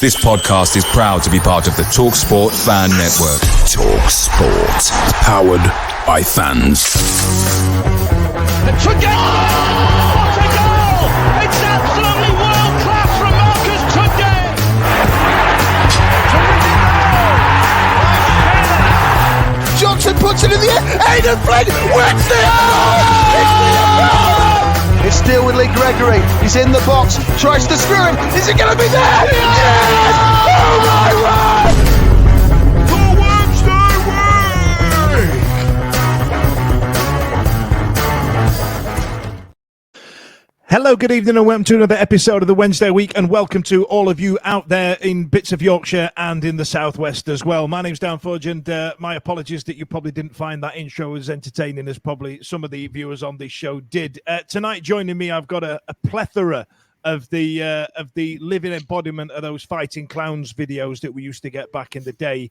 This podcast is proud to be part of the TalkSport Fan Network. TalkSport. Powered by fans. It's a goal! What a goal! It's absolutely world class from Marcus Fudge! Johnson puts it in the air. Aidan Flynn wins the goal! It's still with Lee Gregory. He's in the box. Tries to screw it. Is it going to be there? Yes! Oh my word! The Wednesday week! Hello, good evening, and welcome to another episode of the Wednesday Week, and welcome to all of you out there in bits of Yorkshire and in the southwest as well. My name's Dan Fudge, and my apologies that you probably didn't find that intro as entertaining as probably some of the viewers on this show did. Tonight, joining me, I've got a plethora of the living embodiment of those fighting clowns videos that we used to get back in the day,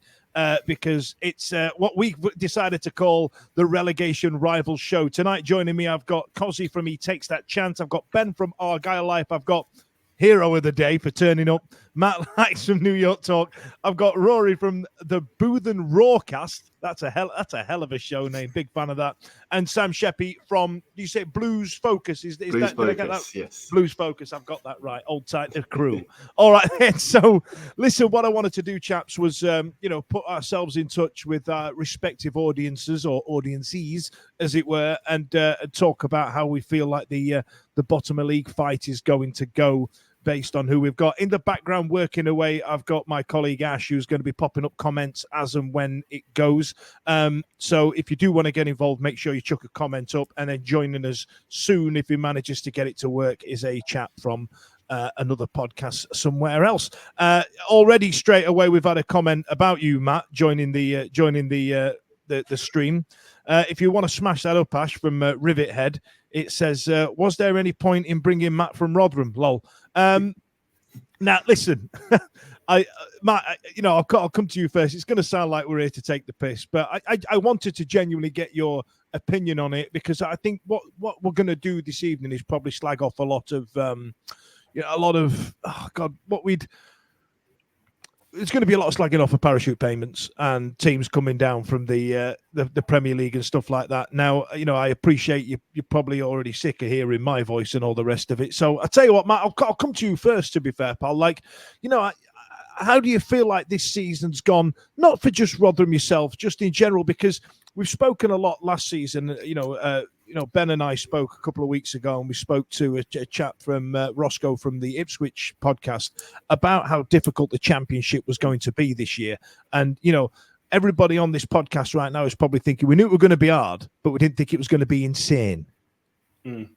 because it's what we decided to call the Relegation Rivals show. Tonight, joining me, I've got Cozzy from He Takes That Chance. I've got Ben from Argyle Life. I've got hero of the day for turning up, Matt Likes from New York Talk. I've got Rory from the Booth and Rawcast. That's a hell of a show name. Big fan of that. And Sam Sheppy from, do you say Blues Focus? Is Blues that, Focus, did I get that? yes. Blues Focus. I've got that right. Old tight crew. All right. Then. So listen, what I wanted to do, chaps, was put ourselves in touch with our respective audiences or audiences, as it were, and talk about how we feel like the bottom of league fight is going to go, based on who we've got in the background working away. I've got my colleague Ash, who's going to be popping up comments as and when it goes. So if you do want to get involved, make sure you chuck a comment up, and then joining us soon, if he manages to get it to work, is a chap from another podcast somewhere else. Already straight away, we've had a comment about you, Matt, joining the stream. If you want to smash that up, Ash, from Rivet Head, it says, was there any point in bringing Matt from Rotherham? Lol. Now, listen, Matt, I'll come to you first. It's going to sound like we're here to take the piss, but I wanted to genuinely get your opinion on it, because I think what we're going to do this evening is probably slag off a lot of it's going to be a lot of slagging off of parachute payments and teams coming down from the Premier League and stuff like that. Now, I appreciate you're probably already sick of hearing my voice and all the rest of it. So I'll tell you what, Matt, I'll come to you first, to be fair, pal. How do you feel like this season's gone? Not for just Rotherham yourself, just in general, because we've spoken a lot last season. Ben and I spoke a couple of weeks ago, and we spoke to a chap from Roscoe from the Ipswich podcast about how difficult the Championship was going to be this year. And, everybody on this podcast right now is probably thinking, we knew it was going to be hard, but we didn't think it was going to be insane. Mm.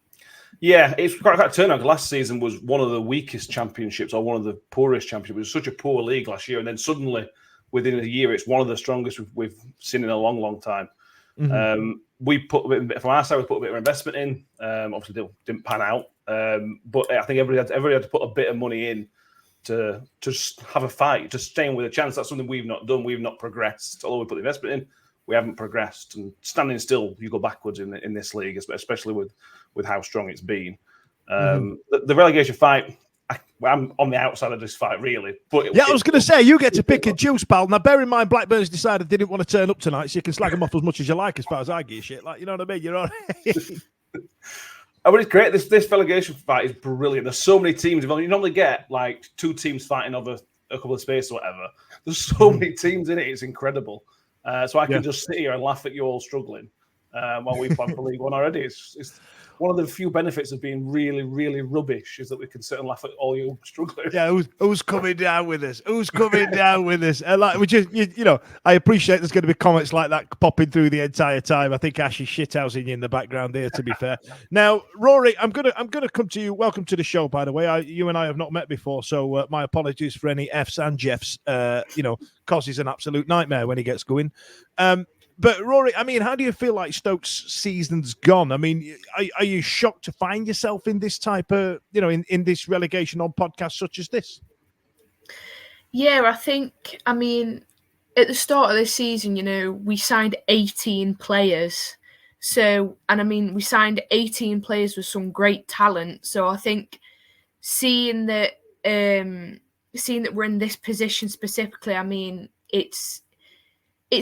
Yeah, it's quite a turnaround. Last season was one of the weakest championships, or one of the poorest championships. It was such a poor league last year, and then suddenly, within a year, it's one of the strongest we've seen in a long, long time. Mm-hmm. We put a bit from our side. We put a bit of investment in. Obviously, didn't pan out. But I think everybody had to put a bit of money in to just have a fight, to stay in with a chance. That's something we've not done. We've not progressed. Although we put the investment in, we haven't progressed. And standing still, you go backwards in this league, especially with how strong it's been. The relegation fight. I'm on the outside of this fight, really. But I was going to say, you get to pick and choose, pal. Now, bear in mind, Blackburn's decided they didn't want to turn up tonight, so you can slag them off as much as you like, as far as I give a shit. Like, you know what I mean? You're all right. But it's great. This relegation fight is brilliant. There's so many teams involved. You normally get like two teams fighting over a couple of spaces or whatever. There's so many teams in it. It's incredible. So I can just sit here and laugh at you all struggling while we plan for League One already. It's one of the few benefits of being really, really rubbish is that we can sit and laugh at all you struggling. Yeah, who's coming down with us? Who's coming down with us? I appreciate there's going to be comments like that popping through the entire time. I think Ash is shithousing you in the background there, to be fair. Now, Rory, I'm gonna come to you. Welcome to the show, by the way. You and I have not met before, so my apologies for any Fs and Jeffs. Cos is an absolute nightmare when he gets going. But Rory, I mean, how do you feel like Stoke's season's gone? I mean, are you shocked to find yourself in this type of, in this relegation on podcast such as this? Yeah, I think, at the start of this season, we signed 18 players. We signed 18 players with some great talent. So I think seeing that seeing that we're in this position specifically, I mean, it's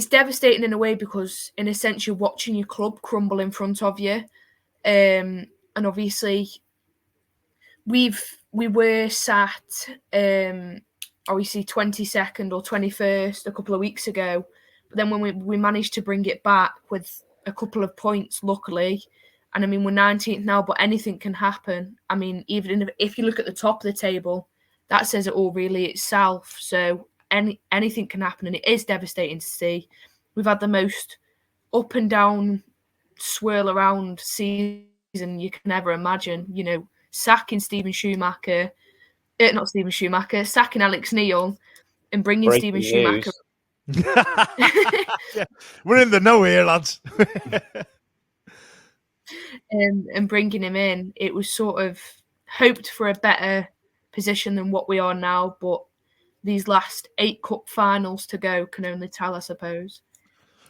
devastating in a way because, in a sense, you're watching your club crumble in front of you. And obviously, we were sat obviously 22nd or 21st a couple of weeks ago, but then when we managed to bring it back with a couple of points, luckily. And I mean, we're 19th now, but anything can happen. I mean, even if you look at the top of the table, that says it all really itself. So anything can happen, and it is devastating to see. We've had the most up and down, swirl around season you can ever imagine. You know, sacking sacking Alex Neil and bringing Breaking Steven Schumacher. Yeah, we're in the know here, lads. And bringing him in, it was sort of hoped for a better position than what we are now, but these last 8 cup finals to go can only tell, I suppose.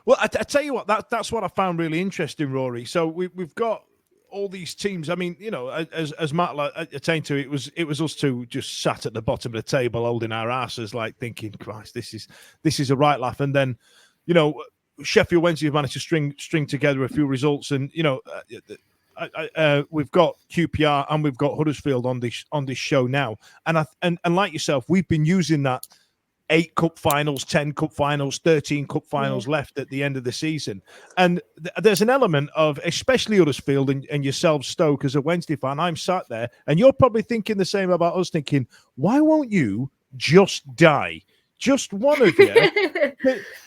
Well, I tell you what, that's what I found really interesting, Rory. So we've got all these teams. I mean, you know, as Matt attained to, it was us two just sat at the bottom of the table holding our asses, like thinking, Christ, this is a right laugh. And then, you know, Sheffield Wednesday have managed to string together a few results, and you know, we've got QPR and we've got Huddersfield on this show now, and like yourself, we've been using that 8 cup finals, 10 cup finals, 13 cup finals left at the end of the season, and there's an element of, especially Huddersfield and yourself, Stoke, as a Wednesday fan. I'm sat there, and you're probably thinking the same about us, thinking, why won't you just die? Just one of you.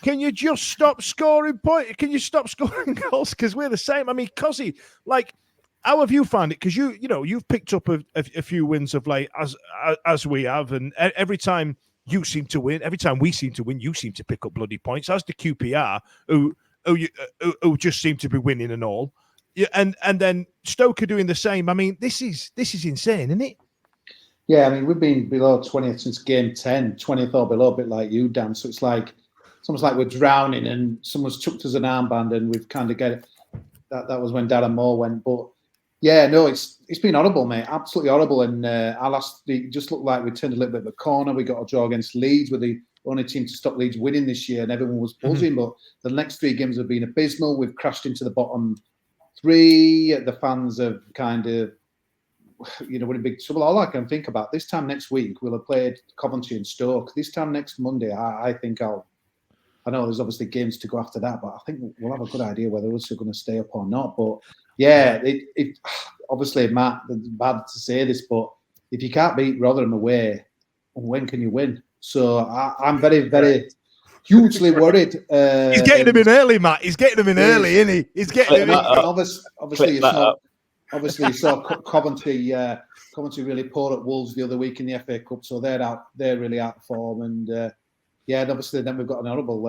Can you just stop scoring points? Can you stop scoring goals? Because we're the same. I mean, Cozzy, like, how have you found it? Because you've picked up a few wins of late, as we have, and every time you seem to win, every time we seem to win, you seem to pick up bloody points. As the QPR, who just seem to be winning and all, and then Stoke are doing the same. I mean, this is insane, isn't it? Yeah, I mean, we've been below 20th since game 10, 20th or below, a bit like you, Dan. So it's almost like we're drowning and someone's chucked us an armband and we've kind of get it. That was when Darren Moore went. But yeah, no, it's been horrible, mate. Absolutely horrible. And our last week just looked like we turned a little bit of a corner. We got a draw against Leeds. We're the only team to stop Leeds winning this year, and everyone was buzzing. But the next 3 games have been abysmal. We've crashed into the bottom 3. The fans have kind of, you know, we're in big trouble. All I can think about this time next week, we'll have played Coventry and Stoke. This time next Monday, I think I know there's obviously games to go after that, but I think we'll have a good idea whether us are going to stay up or not. But yeah, it obviously, Matt, it's bad to say this, but if you can't beat Rotherham away, when can you win? So I'm very, very hugely worried. He's getting him in early, Matt. He's getting him in early, isn't he? He's getting him in. Obviously, obviously, you saw Coventry really poor at Wolves the other week in the FA Cup, so they're really out of form. And and obviously then we've got an horrible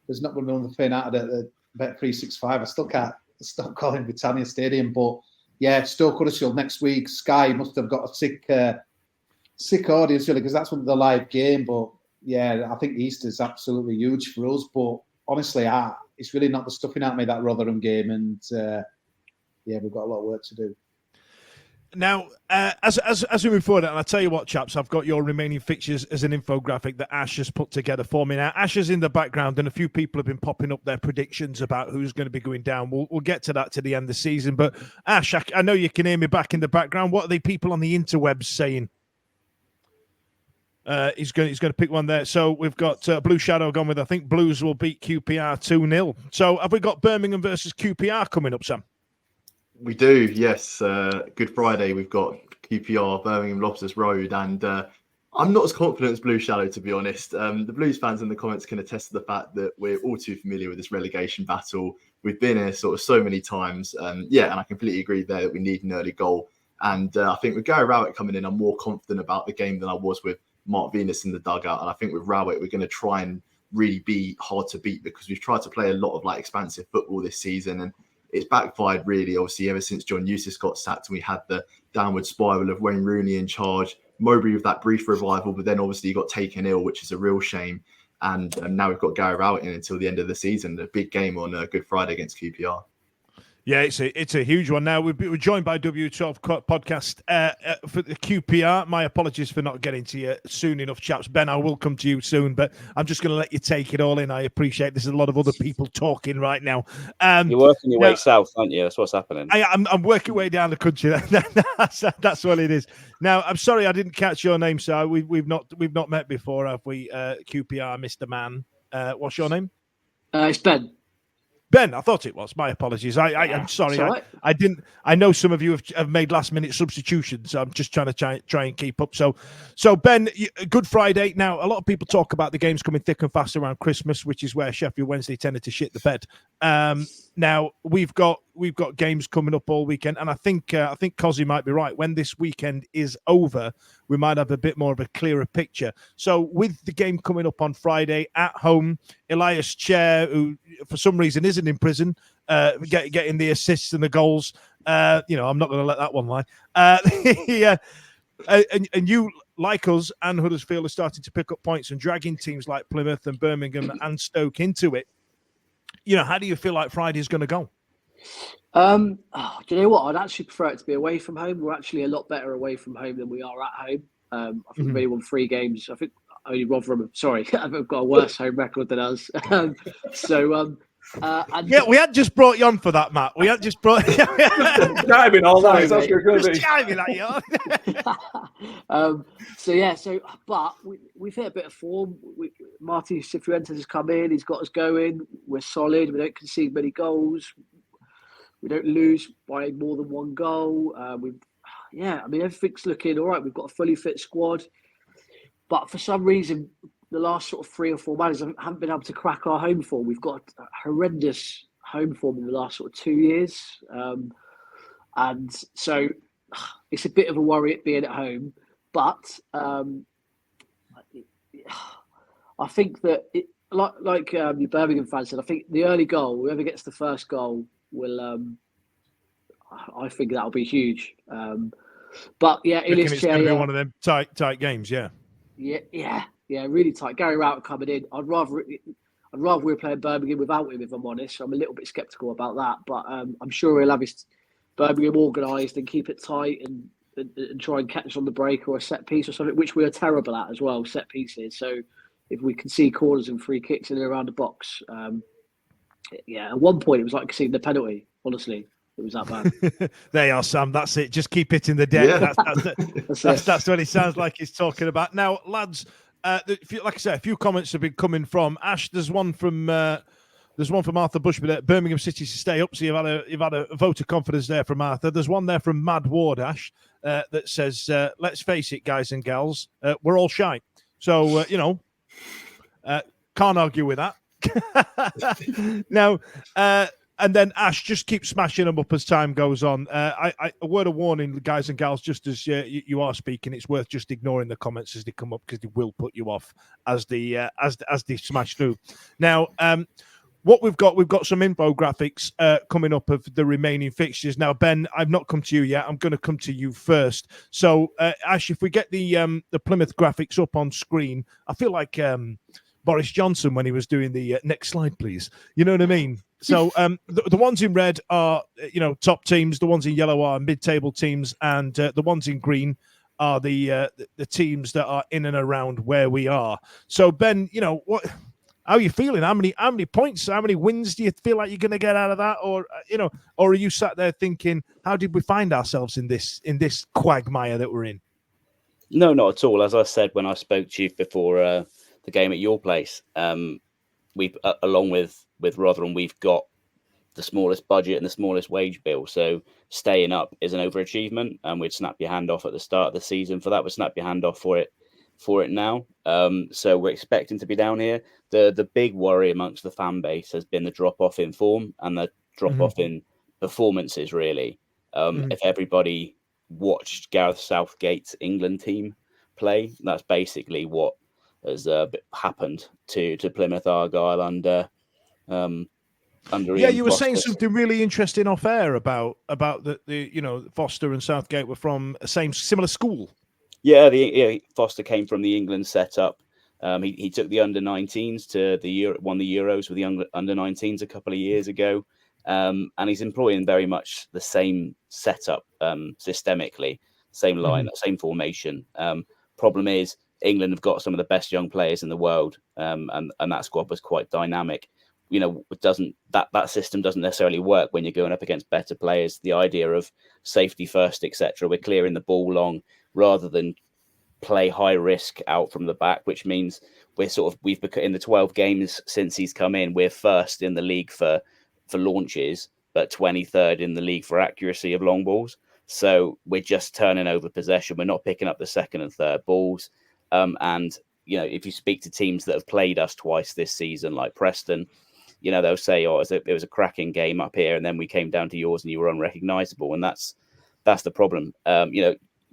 there's not going to be on the fin out of the Bet365. I still can't stop calling Britannia Stadium, but yeah, Stoke Huddersfield next week. Sky must have got a sick audience really, because that's when the live game. But yeah, I think Easter's absolutely huge for us. But honestly, it's really not the stuffing out me, that Rotherham game, and yeah, we've got a lot of work to do. Now, as we move forward, and I'll tell you what, chaps, I've got your remaining fixtures as an infographic that Ash has put together for me. Now, Ash is in the background, and a few people have been popping up their predictions about who's going to be going down. We'll get to that to the end of the season. But, Ash, I know you can hear me back in the background. What are the people on the interwebs saying? He's going to pick one there. So we've got Blue Shadow gone with, I think Blues will beat QPR 2-0. So have we got Birmingham versus QPR coming up, Sam? We do, yes. Good Friday, we've got QPR, Birmingham, Lobsters Road, and I'm not as confident as Blue Shadow, to be honest. The Blues fans in the comments can attest to the fact that we're all too familiar with this relegation battle. We've been here sort of so many times. And I completely agree there that we need an early goal. And I think with Gary Rowett coming in, I'm more confident about the game than I was with Mark Venus in the dugout. And I think with Rowett, we're going to try and really be hard to beat, because we've tried to play a lot of expansive football this season, and it's backfired really, obviously, ever since John Eustace got sacked and we had the downward spiral of Wayne Rooney in charge. Mowbray with that brief revival, but then obviously he got taken ill, which is a real shame. And now we've got Gary Rowett in until the end of the season. A big game on Good Friday against QPR. Yeah, it's a huge one. Now we're joined by W12 podcast for the QPR. My apologies for not getting to you soon enough, chaps. Ben, I will come to you soon, but I'm just going to let you take it all in. I appreciate there's a lot of other people talking right now. You're working your way south, aren't you? That's what's happening. I'm working way down the country. That's what it is. Now, I'm sorry I didn't catch your name, sir. We've not met before, have we? QPR, Mr. Man. What's your name? It's Ben. Ben, I thought it was. My apologies. I'm sorry. Right. I didn't. I know some of you have made last minute substitutions. So I'm just trying to try and keep up. So Ben, Good Friday. Now, a lot of people talk about the games coming thick and fast around Christmas, which is where Sheffield Wednesday tended to shit the bed. Now we've got games coming up all weekend, and I think Cozzy might be right. When this weekend is over, we might have a bit more of a clearer picture. So with the game coming up on Friday at home, Elias Chair, who for some reason isn't in prison, getting the assists and the goals. I'm not going to let that one lie. And you, like us and Huddersfield, are starting to pick up points and dragging teams like Plymouth and Birmingham and Stoke into it. How do you feel like Friday's going to go? Do you know what? I'd actually prefer it to be away from home. We're actually a lot better away from home than we are at home. I think we've only won 3 games. I think only Rotherham. Sorry, I've got a worse home record than us. We had just brought you on for that, Matt. We had just brought jiving all that. That's good. Jiving that, but we've hit a bit of form. Martin Cifuentes has come in. He's got us going. We're solid. We don't concede many goals. We don't lose by more than 1 goal. Everything's looking all right. We've got a fully fit squad, but for some reason, the last sort of 3 or 4 managers haven't been able to crack our home form. We've got a horrendous home form in the last sort of 2 years. And so it's a bit of a worry it being at home. But I think that, like your Birmingham fans said, I think the early goal, whoever gets the first goal, will. I think that'll be huge. But yeah, it's going to be one of them tight games. Yeah. Yeah, really tight. Gary Rowett coming in. I'd rather we were playing Birmingham without him, if I'm honest. I'm a little bit sceptical about that, but I'm sure he'll have his Birmingham organised and keep it tight and try and catch on the break or a set piece or something, which we are terrible at as well, set pieces. So if we can see corners and free kicks in and around the box, at one point it was like seeing the penalty. Honestly, it was that bad. There you are, Sam. That's it. Just keep hitting the deck. Yeah. That's what he sounds like he's talking about. Now, lads. Like I said, a few comments have been coming from Ash. There's one from Arthur Bushby. Birmingham City to stay up. So you've had a vote of confidence there from Arthur. There's one there from Mad Ward Ash that says, "Let's face it, guys and gals, we're all shy." So can't argue with that. Now. And then Ash, just keep smashing them up as time goes on. A word of warning, guys and gals, just as you are speaking, it's worth just ignoring the comments as they come up because they will put you off as they smash through. Now, what we've got some infographics coming up of the remaining fixtures. Now, Ben, I've not come to you yet. I'm going to come to you first. So, Ash, if we get the Plymouth graphics up on screen, I feel like Boris Johnson when he was doing the next slide, please. You know what I mean? So the ones in red are, top teams. The ones in yellow are mid-table teams. And the ones in green are the teams that are in and around where we are. So, Ben, how are you feeling? How many points, how many wins do you feel like you're going to get out of that? Or, or are you sat there thinking, how did we find ourselves in this quagmire that we're in? No, not at all. As I said when I spoke to you before the game at your place, we've along with Rotherham, we've got the smallest budget and the smallest wage bill. So staying up is an overachievement, and we'd snap your hand off at the start of the season for that. We'd snap your hand off for it now. So we're expecting to be down here. The big worry amongst the fan base has been the drop off in form and the drop off in performances. Really, if everybody watched Gareth Southgate's England team play, that's basically what has happened to Plymouth Argyle under Ian you were Foster. saying something really interesting off air about the Foster and Southgate were from a similar school. Yeah, Foster came from the England setup. He took the under-19s to won the Euros with the under-19s a couple of years ago. And he's employing very much the same setup systemically, same line, same formation. Problem is, England have got some of the best young players in the world, and that squad was quite dynamic. That system doesn't necessarily work when you're going up against better players. The idea of safety first, etc. We're clearing the ball long rather than play high risk out from the back, which means we've become, in the 12 games since he's come in, we're first in the league for launches, but 23rd in the league for accuracy of long balls. So we're just turning over possession. We're not picking up the second and third balls. And if you speak to teams that have played us twice this season, like Preston, they'll say, "Oh, it was a cracking game up here, and then we came down to yours, and you were unrecognisable." And that's the problem.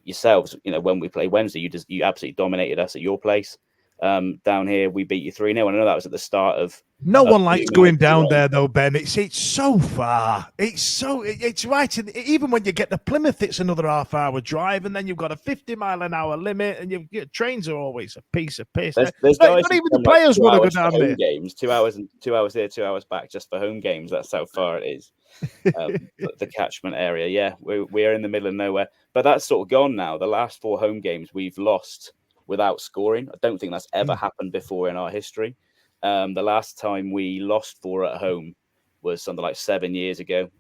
Yourselves, when we play Wednesday, you absolutely dominated us at your place. Down here, we beat you 3-0. And I know that was at the start of. No one likes going down there, though, Ben. It's so far. It's right. Even when you get to Plymouth, it's another half-hour drive, and then you've got a 50-mile-an-hour limit, and your trains are always a piece of piss. There's guys not even the players want to go down there. Games, 2 hours and 2 hours there, 2 hours back, just for home games. That's how far it is. The catchment area. Yeah, we're in the middle of nowhere. But that's sort of gone now. The last 4 home games we've lost without scoring. I don't think that's ever happened before in our history. The last time we lost 4 at home was something like 7 years ago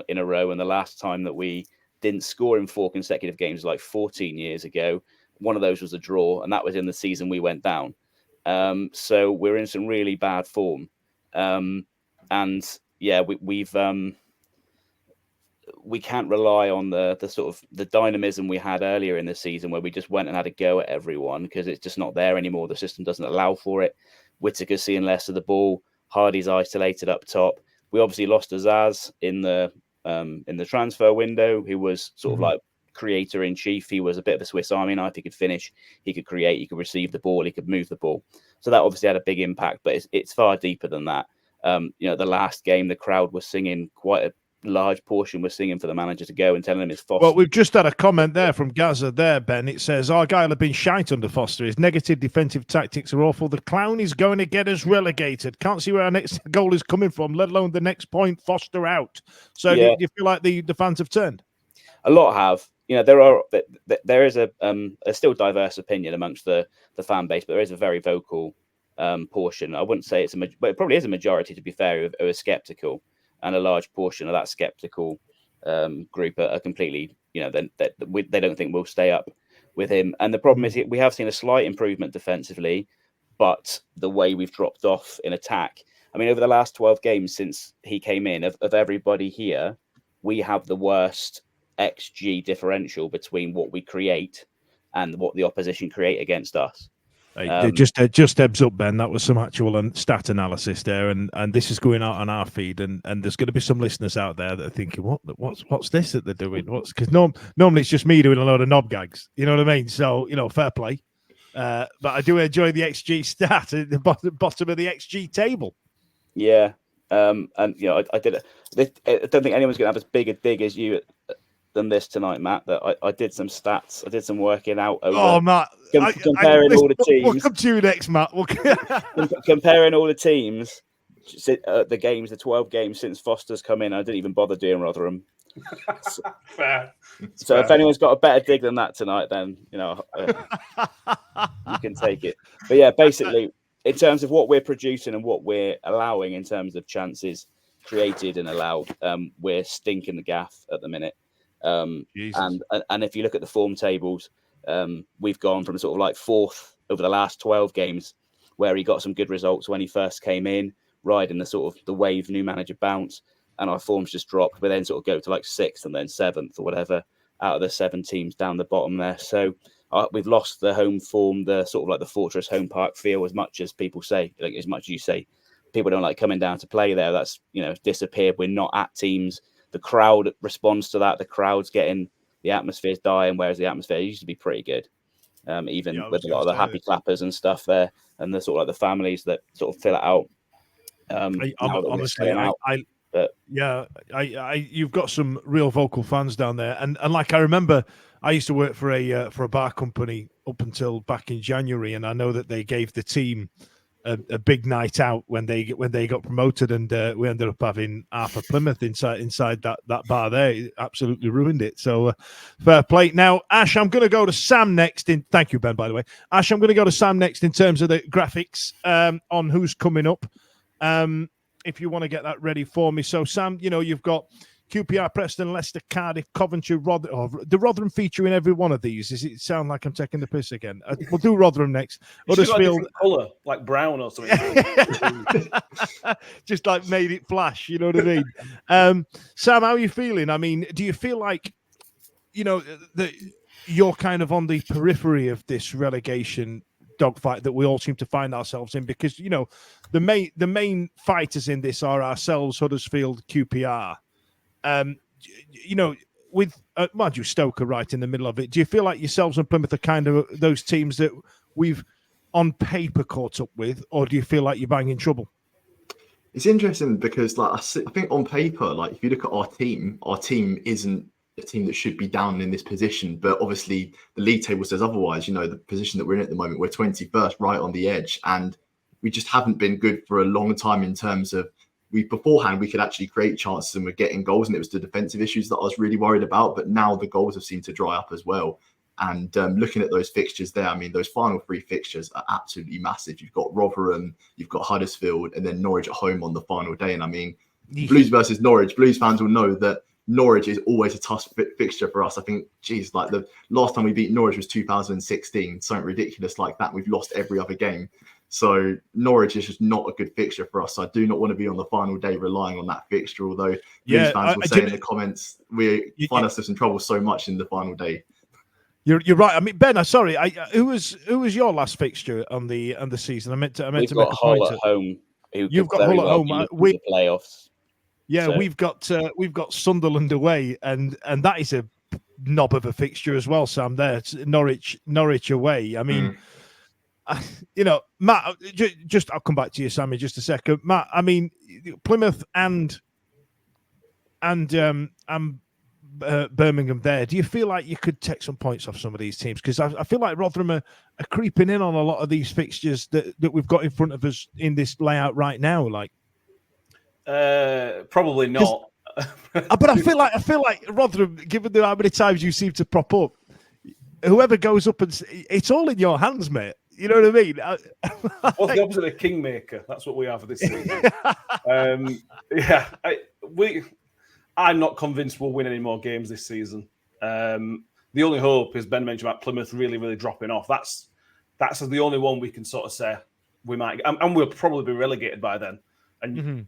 in a row. And the last time that we didn't score in 4 consecutive games was like 14 years ago. One of those was a draw, and that was in the season we went down. So we're in some really bad form. And yeah, we can't rely on the sort of the dynamism we had earlier in the season, where we just went and had a go at everyone, because it's just not there anymore. The system doesn't allow for it. Whittaker's seeing less of the ball. Hardy's isolated up top. We obviously lost Azaz in the transfer window, who was sort of like creator in chief. He was a bit of a Swiss Army knife. He could finish, he could create, he could receive the ball, he could move the ball. So that obviously had a big impact, but it's far deeper than that. The last game, the crowd was singing, quite a large portion was singing for the manager to go and telling him it's Foster. Well, we've just had a comment there from Gaza there, Ben. It says, Argyle have been shite under Foster. His negative defensive tactics are awful. The clown is going to get us relegated. Can't see where our next goal is coming from, let alone the next point. Foster out. So do you feel like the fans have turned? A lot have. There is a still diverse opinion amongst the fan base, but there is a very vocal portion. I wouldn't say but it probably is a majority, to be fair, who are sceptical. And a large portion of that sceptical group are completely, they don't think we'll stay up with him. And the problem is we have seen a slight improvement defensively, but the way we've dropped off in attack. I mean, over the last 12 games since he came in, of everybody here, we have the worst XG differential between what we create and what the opposition create against us. Just heads up, Ben. That was some actual stat analysis there, and this is going out on our feed, and there's going to be some listeners out there that are thinking, what's this that they're doing? Because normally it's just me doing a load of knob gags. You know what I mean? So fair play. But I do enjoy the XG stat at the bottom of the XG table. Yeah, and I did it. I don't think anyone's going to have as big a dig as you than this tonight, Matt. That I did some stats. I did some working out over. Matt, comparing all the teams. We'll come to you next, Matt. Comparing all the teams, the 12 games since Foster's come in. I didn't even bother doing Rotherham. Fair. So if anyone's got a better dig than that tonight, then you can take it. But yeah, basically, in terms of what we're producing and what we're allowing in terms of chances created and allowed, we're stinking the gaff at the minute. And if you look at the form tables, we've gone from sort of like 4th over the last 12 games, where he got some good results when he first came in, riding the sort of the wave new manager bounce, and our forms just dropped. We then sort of go to like 6th and then 7th or whatever out of the 7 teams down the bottom there. So we've lost the home form, the sort of like the Fortress home park feel, as much as people say, like as much as you say, people don't like coming down to play there. That's disappeared. We're not at teams. The crowd responds to that. The crowd's getting, the atmosphere's dying, whereas the atmosphere used to be pretty good, even with a lot of the happy clappers and stuff there, and the sort of like the families that sort of fill it out. You've got some real vocal fans down there, and like I remember, I used to work for a bar company up until back in January, and I know that they gave the team a big night out when they got promoted, and we ended up having half of Plymouth inside that bar there. It absolutely ruined it. So fair play. Now, Ash, I'm going to go to Sam next. Thank you, Ben, by the way. Ash, I'm going to go to Sam next in terms of the graphics on who's coming up. If you want to get that ready for me. So, Sam, you've got QPR, Preston, Leicester, Cardiff, Coventry, the Rotherham feature in every one of these. Does it sound like I'm taking the piss again? We'll do Rotherham next. Different colour, like brown or something. Just like made it flash, you know what I mean? Sam, how are you feeling? I mean, do you feel like, that you're kind of on the periphery of this relegation dogfight that we all seem to find ourselves in? Because, the main fighters in this are ourselves, Huddersfield, QPR. With mind you, Stoke are right in the middle of it. Do you feel like yourselves and Plymouth are kind of those teams that we've on paper caught up with, or do you feel like you're banging trouble? It's interesting because, I think on paper, if you look at our team isn't a team that should be down in this position. But obviously, the league table says otherwise. The position that we're in at the moment, we're 21st, right on the edge, and we just haven't been good for a long time in terms of. Beforehand, we could actually create chances and we're getting goals, and it was the defensive issues that I was really worried about. But now the goals have seemed to dry up as well. And looking at those fixtures there, I mean, those final 3 fixtures are absolutely massive. You've got Rotherham, you've got Huddersfield, and then Norwich at home on the final day. And I mean, Blues versus Norwich, Blues fans will know that Norwich is always a tough fixture for us. I think, the last time we beat Norwich was 2016, something ridiculous like that. We've lost every other game. So Norwich is just not a good fixture for us. So I do not want to be on the final day relying on that fixture. Although Blues fans will say in the comments, we find ourselves in trouble so much in the final day. You're right. I mean, Ben, sorry. Who was your last fixture on the season? I meant to make a point. Hull at home. You've got Hull at home. We playoffs. Yeah, so. We've got Sunderland away, and that is a knob of a fixture as well, Sam. There, it's Norwich away. I mean. Matt, I'll come back to you, Sam, in just a second. Matt, I mean, Plymouth and Birmingham there, do you feel like you could take some points off some of these teams? Because I feel like Rotherham are creeping in on a lot of these fixtures that we've got in front of us in this layout right now. Probably not. But I feel like Rotherham, given how many times you seem to prop up, whoever goes up it's all in your hands, mate. You know what I mean? What's the opposite of Kingmaker? That's what we are for this season. I'm not convinced we'll win any more games this season. The only hope is Ben mentioned about Plymouth really, really dropping off. That's the only one we can sort of say we might, and we'll probably be relegated by then. And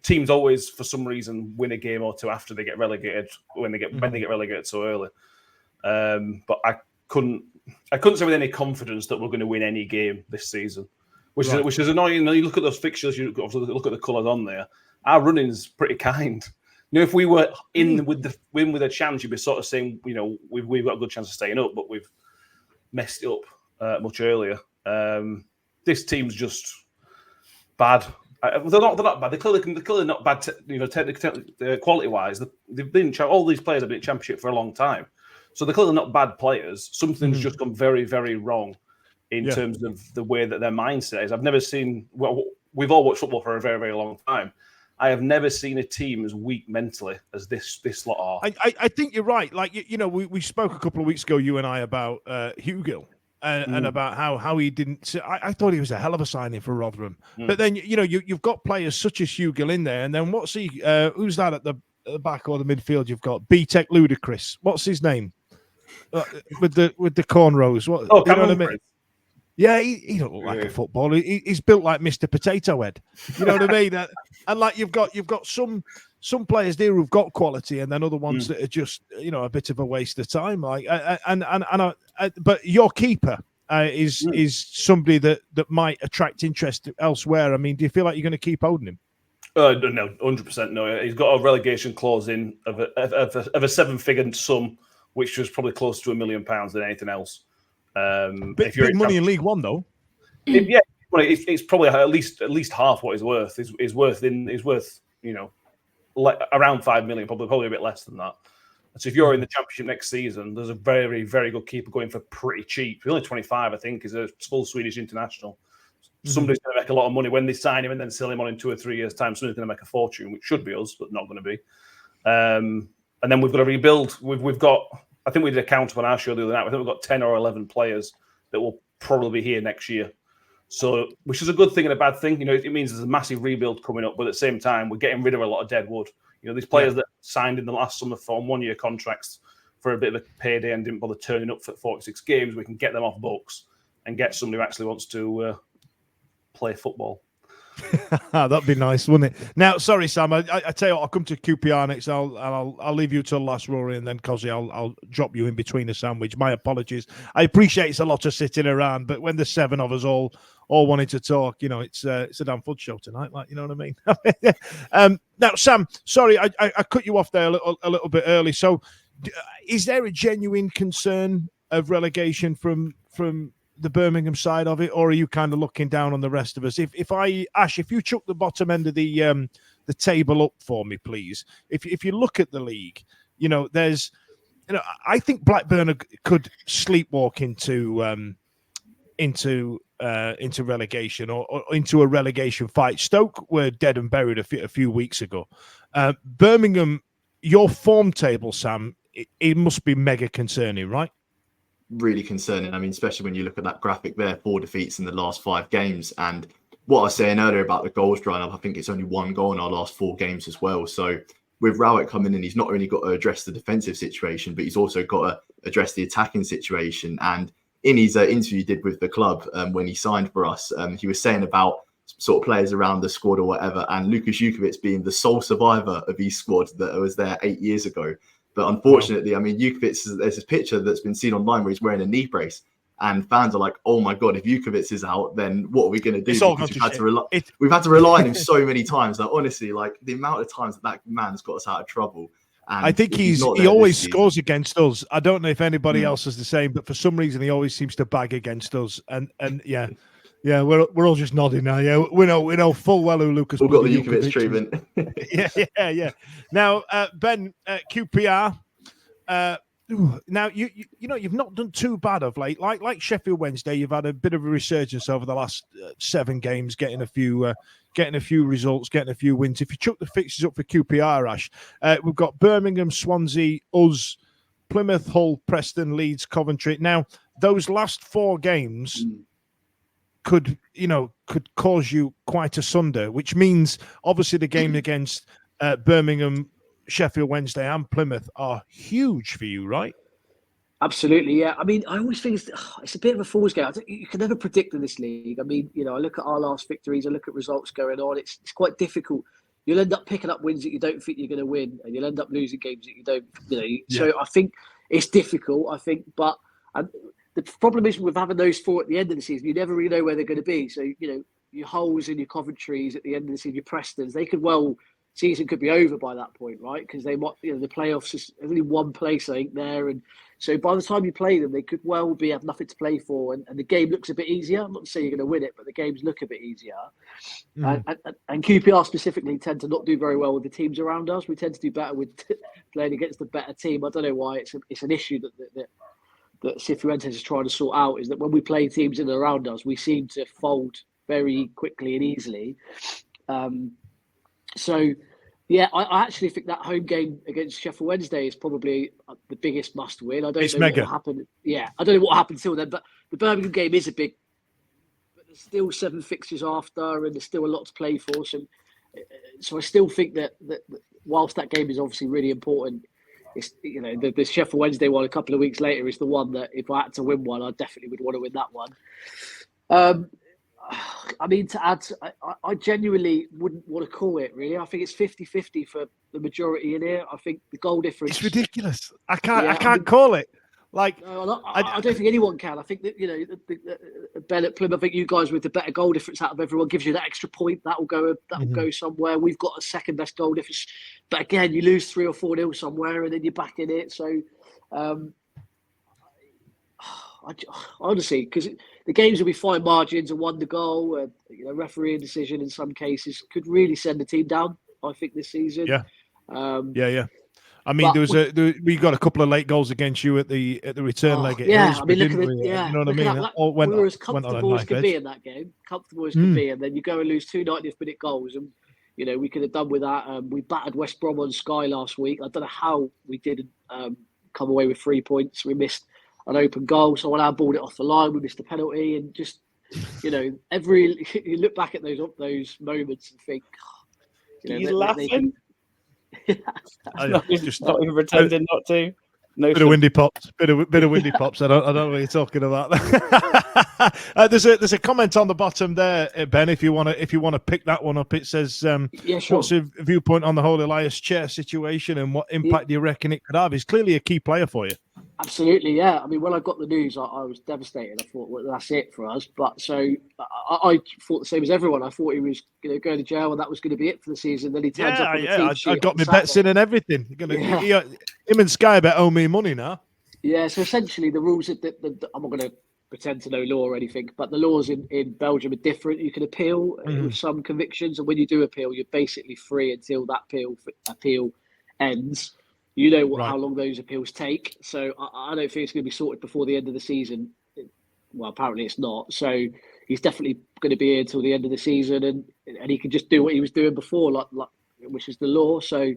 teams always, for some reason, win a game or two after they get relegated when they get relegated so early. But I couldn't say with any confidence that we're going to win any game this season, which is annoying. You look at those fixtures, you look at the colours on there. Our running's pretty kind. If we were in with a chance, you'd be sort of saying, we've got a good chance of staying up, but we've messed it up much earlier. This team's just bad. They're not bad. They're clearly not bad. Quality wise, they've been all these players have been in Championship for a long time. So they're clearly not bad players. Something's just gone very, very wrong in terms of the way that their mindset is. I've never seen. Well, we've all watched football for a very, very long time. I have never seen a team as weak mentally as this lot are. I think you're right. We spoke a couple of weeks ago, you and I, about Hugill and about how he didn't. I thought he was a hell of a signing for Rotherham. But then you've got players such as Hugill in there, and then what's he? Who's that at the back or the midfield? You've got B-Tech Ludacris. What's his name? With the cornrows. What? You know what I mean? Yeah, he don't look like a footballer. He's built like Mr. Potato Head. You know what I mean? And you've got some players there who've got quality, and then other ones that are just a bit of a waste of time. But your keeper is somebody that might attract interest elsewhere. I mean, do you feel like you're going to keep holding him? No, 100% no. He's got a relegation clause in of a 7-figure sum, which was probably closer to £1 million than anything else. Big money in League One, though. It's probably at least half what he's worth. He's worth around 5 million, probably a bit less than that. So if you're in the Championship next season, there's a very, very good keeper going for pretty cheap. He's only 25, I think. He's a full Swedish international. Somebody's going to make a lot of money when they sign him and then sell him on in 2 or 3 years' time. Somebody's going to make a fortune, which should be us, but not going to be. And then we've got to rebuild. We've got, I think we did a count on our show the other night. I think we've got 10 or 11 players that will probably be here next year. So, which is a good thing and a bad thing. It means there's a massive rebuild coming up, but at the same time, we're getting rid of a lot of dead wood. These players that signed in the last summer for 1-year contracts for a bit of a payday and didn't bother turning up for 46 games, we can get them off books and get somebody who actually wants to play football. That'd be nice, wouldn't it? Now, sorry, Sam. I tell you what, I'll come to QPR next. I'll leave you till last, Rory, and then Cosy, I'll drop you in between a sandwich. My apologies. I appreciate it's a lot of sitting around, but when there's 7 of us all wanting to talk, it's a damn Fudge show tonight. Like, you know what I mean? Now, Sam, sorry, I cut you off there a little bit early. So, is there a genuine concern of relegation from the Birmingham side of it, or are you kind of looking down on the rest of us? If you chuck the bottom end of the table up for me, please. If you look at the league, there's, I think Blackburn could sleepwalk into relegation or into a relegation fight. Stoke were dead and buried a few weeks ago. Birmingham, your form table, Sam, it must be mega concerning, right? Really concerning. I mean, especially when you look at that graphic there, 4 defeats in the last 5 games. And what I was saying earlier about the goals drying up, I think it's only 1 goal in our last 4 games as well. So with Rowett coming in, he's not only got to address the defensive situation, but he's also got to address the attacking situation. And in his interview he did with the club when he signed for us, he was saying about sort of players around the squad or whatever, and Lukas Jukovic being the sole survivor of his squad that was there 8 years ago. But unfortunately, I mean, Jukovic, there's this picture that's been seen online where he's wearing a knee brace, and fans are like, "Oh my god, if Jukovic is out, then what are we going to do?" It's all gone to shit. We've had to rely on him so many times. Like, honestly, like the amount of times that man's got us out of trouble. And I think he always scores against us. I don't know if anybody else is the same, but for some reason he always seems to bag against us. And yeah, we're all just nodding now. Yeah, we know full well who Lucas. We've got the Jukovic treatment. yeah. Now, Ben, QPR. Now you've not done too bad of late. Like Sheffield Wednesday, you've had a bit of a resurgence over the last 7 games, getting a few results, getting a few wins. If you chuck the fixtures up for QPR, Ash, we've got Birmingham, Swansea, us, Plymouth, Hull, Preston, Leeds, Coventry. Now those last 4 games could cause you quite asunder, which means obviously the game against Birmingham, Sheffield Wednesday and Plymouth are huge for you, right? Absolutely, yeah. I mean, I always think it's a bit of a fool's game. You can never predict in this league. I mean, I look at our last victories, I look at results going on. It's quite difficult. You'll end up picking up wins that you don't think you're going to win, and you'll end up losing games that you don't. So I think it's difficult. But the problem is with having those 4 at the end of the season, you never really know where they're going to be. So your Hulls and your Coventrys at the end of the season, your Prestons, they could season could be over by that point, right? Because they might, the playoffs is only one place, I think, there, and so by the time you play them, they could well have nothing to play for, and the game looks a bit easier. I'm not saying you're going to win it, but the games look a bit easier. And QPR specifically tend to not do very well with the teams around us. We tend to do better with playing against the better team. I don't know why. It's an issue that Cifuentes is trying to sort out. Is that when we play teams in and around us, we seem to fold very quickly and easily. So, yeah, I actually think that home game against Sheffield Wednesday is probably the biggest must-win. I don't know what will happen. Yeah, I don't know what will happen until then, but the Birmingham game is a big. But there's still 7 fixtures after, and there's still a lot to play for. So I still think that whilst that game is obviously really important, it's the Sheffield Wednesday one a couple of weeks later is the one that if I had to win one, I definitely would want to win that one. I mean, to add, I genuinely wouldn't want to call it, really. I think it's 50-50 for the majority in here. I think the goal difference... It's ridiculous. I can't call it. Like, no, I don't think anyone can. I think that, Ben at Plymouth, I think you guys with the better goal difference out of everyone gives you that extra point. That will go somewhere. We've got a second best goal difference. But again, you lose 3 or 4-0 somewhere and then you're back in it. So, honestly, because the games will be fine margins and 1 goal, referee decision in some cases could really send the team down. I think this season. Yeah. I mean, But we got a couple of late goals against you at the return leg at yeah, Hillsborough, I mean, didn't we? You know what I mean? that, All we were as went on a comfortable as knife could edge. be in that game, comfortable as could be, and then you go and lose 2 90th-minute goals, and we could have done with that. We battered West Brom on Sky last week. I don't know how we didn't come away with 3 points. We missed an open goal, so when I balled it off the line, we missed a penalty, and just you look back at those moments and think, He's laughing. Yeah. Not even pretending not to. No, bit of windy pops. Bit of windy pops. I don't know what you're talking about. There's a comment on the bottom there, Ben. If you want to pick that one up, it says, yeah, sure. "What's your viewpoint on the whole Elias Chair situation, and what impact do you reckon it could have?" He's clearly a key player for you. Absolutely, yeah. I mean, when I got the news, I was devastated. I thought, well, that's it for us. But so I thought the same as everyone. I thought he was going to go to jail, and that was going to be it for the season. Then he turns up on the team sheet. I got my bets in and everything. Him and Sky Bet owe me money now. Yeah. So essentially, the rules I'm not going to pretend to know law or anything, but the laws in Belgium are different. You can appeal with some convictions, and when you do appeal, you're basically free until that appeal ends. You know how long those appeals take. So I don't think it's going to be sorted before the end of the season. Well, apparently it's not. So he's definitely going to be here until the end of the season, and he can just do what he was doing before, like which is the law. So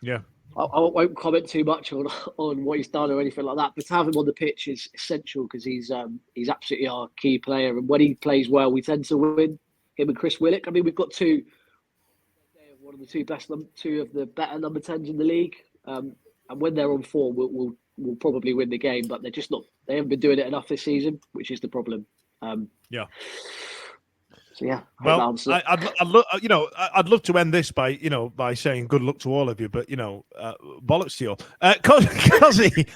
yeah, I won't comment too much on what he's done or anything like that. But to have him on the pitch is essential because he's absolutely our key player, and when he plays well, we tend to win. Him and Chris Willock. I mean, we've got two of the better number 10s in the league. And when they're on form, we'll probably win the game, but they're just not. They haven't been doing it enough this season, which is the problem. Yeah. So yeah. Well, I'd love to end this by saying good luck to all of you, but bollocks to you all. Cozzy,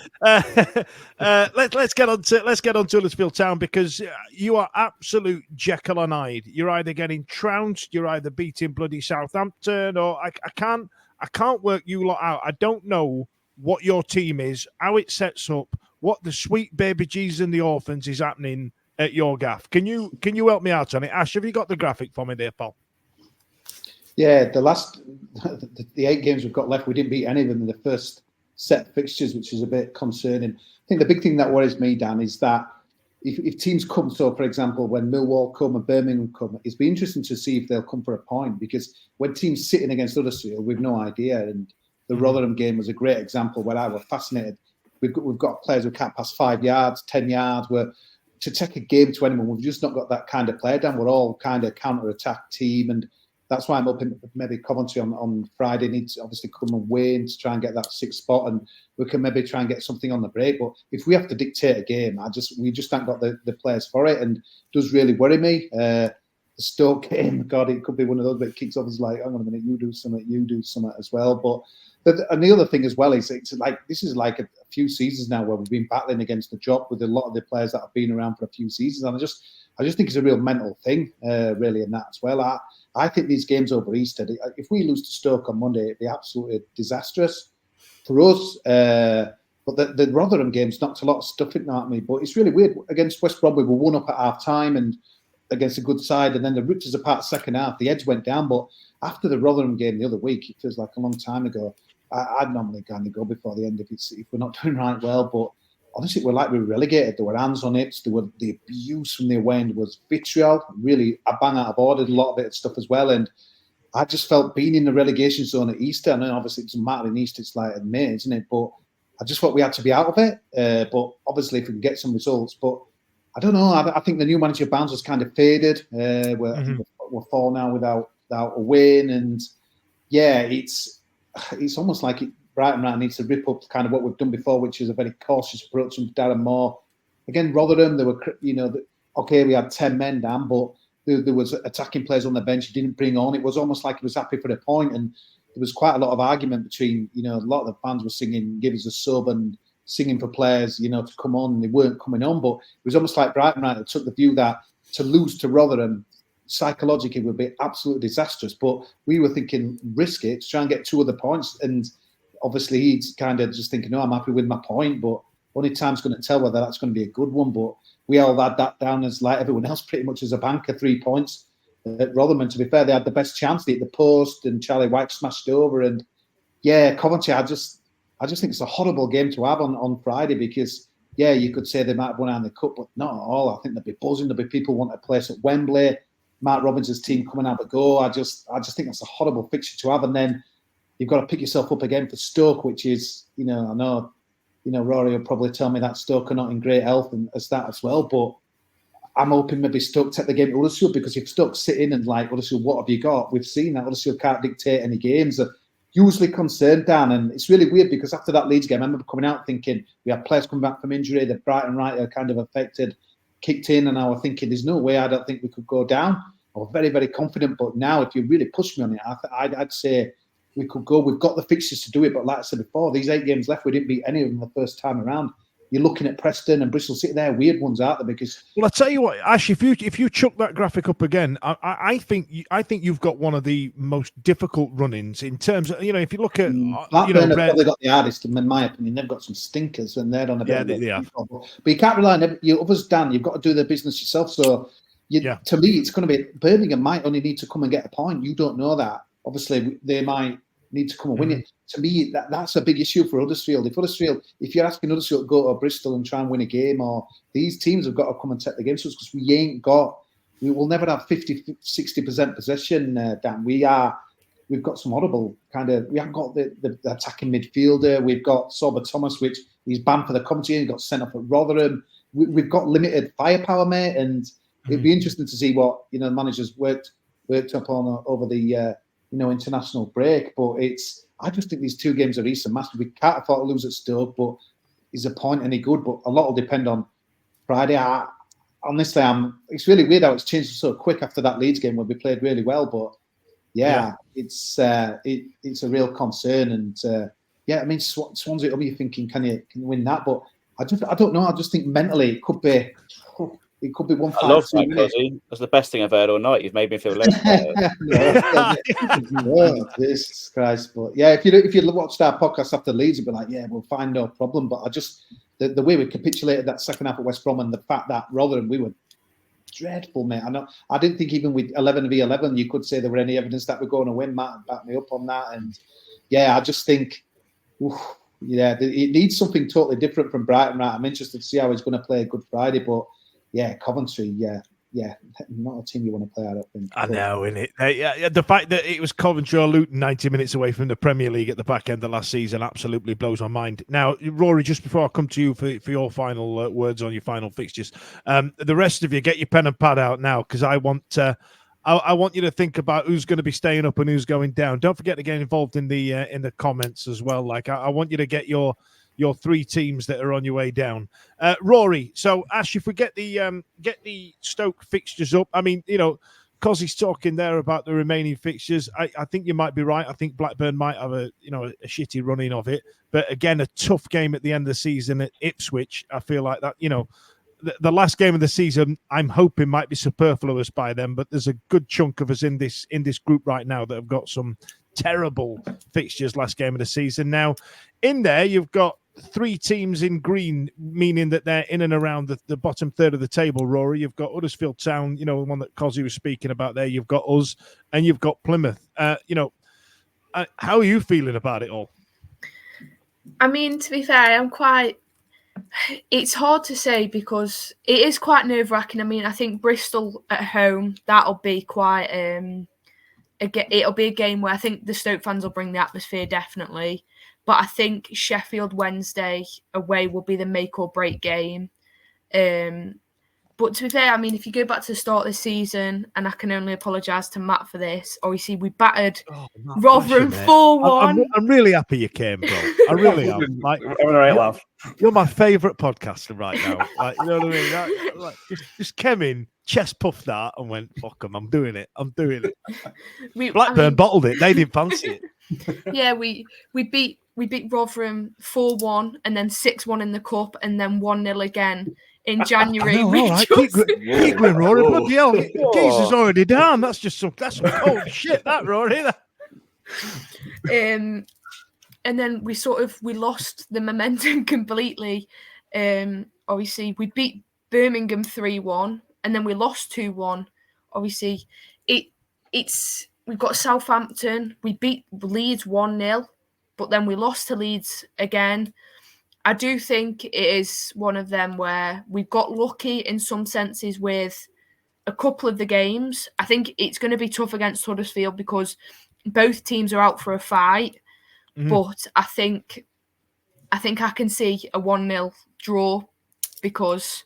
let's get on to Huddersfield Town, because you are absolute Jekyll and Hyde. You're either getting trounced, you're either beating bloody Southampton, or I can't work you lot out. I don't know what your team is, how it sets up, what the sweet baby Jesus and the orphans is happening at your gaff. Can you help me out on it? Ash, have you got the graphic for me there, pal? Yeah, the 8 games we've got left, we didn't beat any of them in the first set of fixtures, which is a bit concerning. I think the big thing that worries me, Dan, is that if teams come, so for example, when Millwall come and Birmingham come, it's be interesting to see if they'll come for a point, because when teams sitting against Huddersfield, we've no idea. And the Rotherham game was a great example where I was fascinated. We've got players who can't pass 5 yards, 10 yards, where to take a game to anyone, we've just not got that kind of player down. We're all kind of counter-attack team, and that's why I'm hoping maybe Coventry on Friday needs to obviously come and win to try and get that 6th spot, and we can maybe try and get something on the break. But if we have to dictate a game, we just haven't got the players for it, and it does really worry me. The Stoke game, God, it could be one of those that kicks off as like, hang on a minute, you do something as well. And the other thing as well is this is like a few seasons now where we've been battling against the drop with a lot of the players that have been around for a few seasons, and I just think it's a real mental thing, really, in that as well. I think these games over Easter, if we lose to Stoke on Monday, it'd be absolutely disastrous for us. But the Rotherham games knocked a lot of stuff in at me. But it's really weird. Against West Brom, we were 1 up at half time and against a good side, and then they ripped us apart second half. The edge went down. But after the Rotherham game the other week, it feels like a long time ago. I'd normally kind of go before the end if we're not doing right well. But honestly, we're relegated. There were hands on it. There were the abuse from the away end was vitriol. Really, a bang out of order. A lot of it stuff as well. And I just felt being in the relegation zone at Easter. I know obviously it doesn't matter in Easter. It's like in May, isn't it? But I just thought we had to be out of it. But obviously, if we can get some results. But I don't know. I think the new manager bounce has kind of faded. I think we're 4 now without a win. And yeah, it's almost like Brighton needs to rip up kind of what we've done before, which is a very cautious approach from Darren Moore. Again, Rotherham, they were, okay, we had 10 men down, but there was attacking players on the bench he didn't bring on. It was almost like he was happy for the point, and there was quite a lot of argument between, a lot of the fans were singing, give us a sub, and singing for players, to come on, and they weren't coming on. But it was almost like Brighton took the view that to lose to Rotherham psychologically would be absolutely disastrous. But we were thinking, risk it to try and get 2 other points. And obviously he's kind of just thinking, no, I'm happy with my point, but only time's going to tell whether that's going to be a good one. But we all had that down as like everyone else pretty much as a banker, 3 points at Rotherham. To be fair, they had the best chance. They hit the post and Charlie White smashed over. And yeah, Coventry, I just I just think it's a horrible game to have on Friday because, yeah, you could say they might have won out in the cup, but not at all. I think they'll be buzzing. There'll be people wanting to place at Wembley. Mark Robbins' team coming out the go. I just think that's a horrible fixture to have. And then you've got to pick yourself up again for Stoke, which is, I know, Rory will probably tell me that Stoke are not in great health and as that as well. But I'm hoping maybe Stoke take the game to Huddersfield, because if Stoke sit in and like, Huddersfield, what have you got? We've seen that Huddersfield can't dictate any games. They're usually concerned, Dan, and it's really weird because after that Leeds game, I remember coming out thinking we had players coming back from injury, the Brighton right are kind of affected, kicked in, and I was thinking there's no way, I don't think we could go down. I was very, very confident, but now if you really push me on it, I'd say we could go. We've got the fixtures to do it, but like I said before, these 8 games left, we didn't beat any of them the first time around. You're looking at Preston and Bristol City, they're weird ones, aren't they? Because Well, I tell you what, Ash, if you chuck that graphic up again, I think you've got one of the most difficult run-ins in terms of, if you look at Blackburn have probably got the hardest, in my opinion. They've got some stinkers and they're on a bit. They have. But you can't rely on you others, Dan. You've got to do the business yourself. So to me, it's going to be Birmingham might only need to come and get a point. You don't know that. Obviously, they might need to come and win it. To me, that's a big issue for Huddersfield. If you're asking Huddersfield to go to Bristol and try and win a game, or these teams have got to come and take the game, because we will never have 50-60% possession, Dan. We've got some horrible we haven't got the attacking midfielder. We've got Sorba Thomas, which he's banned for the Coventry and got sent off at Rotherham. We've got limited firepower, mate, and it'd be interesting to see what the managers worked up on over the international break. But I just think these 2 games are recent massive. We can't afford to lose at Stoke, but is a point any good? But a lot will depend on Friday. Honestly, it's really weird how it's changed so quick after that Leeds game where we played really well. But it's a real concern. And I mean, Swansea, you're thinking, can you win that? But I don't know. I just think mentally it could be 1-5. I love that, Cozzy. That's the best thing I've heard all night. You've made me feel less better. Jesus Christ! But yeah, if you watched our podcast after Leeds, you'd be like, yeah, we'll find no problem. But I just the way we capitulated that second half at West Brom, and the fact that Rotherham, we were dreadful, mate. I didn't think even with 11v11 you could say there were any evidence that we're going to win. Matt backed me up on that, and I just think, it needs something totally different from Brighton. Right, I'm interested to see how he's going to play a Good Friday, but. Yeah, Coventry, not a team you want to play, I don't think. I know, innit? The fact that it was Coventry or Luton 90 minutes away from the Premier League at the back end of last season absolutely blows my mind. Now, Rory, just before I come to you for your final words on your final fixtures, the rest of you, get your pen and pad out now, because I want you to think about who's going to be staying up and who's going down. Don't forget to get involved in the comments as well. Like, I want you to get your 3 teams that are on your way down. Rory, so Ash, if we get the Stoke fixtures up, I mean, Cozzy's talking there about the remaining fixtures. I think you might be right. I think Blackburn might have a shitty running of it, but again, a tough game at the end of the season at Ipswich. I feel like that, the last game of the season, I'm hoping might be superfluous by then, but there's a good chunk of us in this group right now that have got some terrible fixtures last game of the season. Now, in there, you've got 3 teams in green, meaning that they're in and around the bottom third of the table, Rory. You've got Huddersfield Town, the one that Cozzy was speaking about there. You've got us, and you've got Plymouth. How are you feeling about it all? I mean, to be fair, it's hard to say because it is quite nerve-wracking. I mean, I think Bristol at home, that'll be quite... it'll be a game where I think the Stoke fans will bring the atmosphere, definitely. But I think Sheffield Wednesday away will be the make or break game. But to be fair, I mean, if you go back to the start of the season, and I can only apologise to Matt for this, obviously we battered Rotherham 4-1. I'm really happy you came, bro. I really am. Like, you're my favourite podcaster right now. Like, you know what I mean? Just came in, chest puffed that, and went, fuck them, I'm doing it. Blackburn bottled it. They didn't fancy it. Yeah, we beat Rotherham 4-1 and then 6-1 in the cup and then 1-0 again in January. All right. Keep going, Rory. Bloody hell. Jesus already down. That's some cold shit, that, Rory. And then we lost the momentum completely. Obviously, we beat Birmingham 3-1 and then we lost 2-1. Obviously, we've got Southampton. We beat Leeds 1-0. but then we lost to Leeds again. I do think it is one of them where we got lucky in some senses with a couple of the games. I think it's going to be tough against Huddersfield because both teams are out for a fight. But I think I can see a 1-0 draw because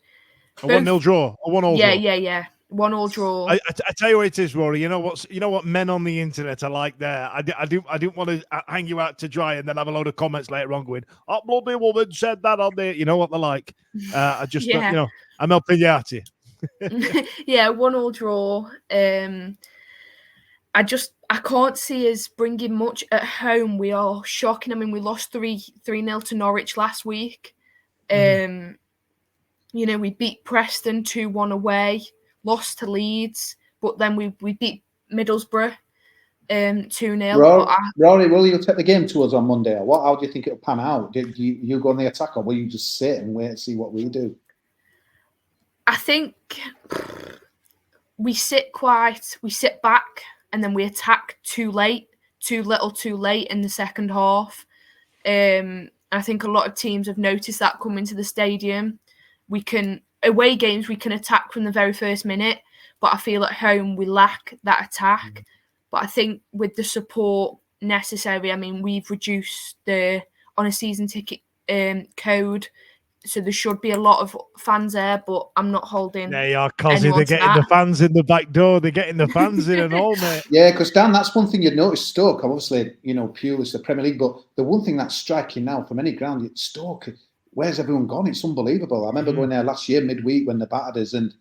a 1-0 draw, a 1-1 draw. Yeah. 1-1 draw. I tell you what it is, Rory. You know what men on the internet are like there. I didn't want to hang you out to dry and then have a load of comments later on going, "Oh, bloody woman said that on there." You know what they're like. I just I'm helping you out here. Yeah, 1-1 draw. I can't see us bringing much at home. We are shocking. I mean, we lost 3-0 to Norwich last week. We beat Preston 2-1 away, lost to Leeds, but then we beat Middlesbrough 2-0. Rory, will you take the game to us on Monday? Or how do you think it'll pan out? Do you go on the attack, or will you just sit and wait and see what we do? I think we sit back, and then we attack too little too late in the second half. I think a lot of teams have noticed that coming to the stadium. Away games, we can attack from the very first minute, but I feel at home we lack that attack. But I think with the support necessary, I mean, we've reduced on a season ticket code, so there should be a lot of fans there, but I'm not holding. They are, Cosy. They're getting the fans in the back door. They're getting the fans in and all, mate. Yeah, because Dan, that's one thing you'd notice. Stoke, obviously, purely it's the Premier League, but the one thing that's striking now from any ground, it's Stoke. Where's everyone gone? It's unbelievable. I remember going there last year midweek when they battered us, and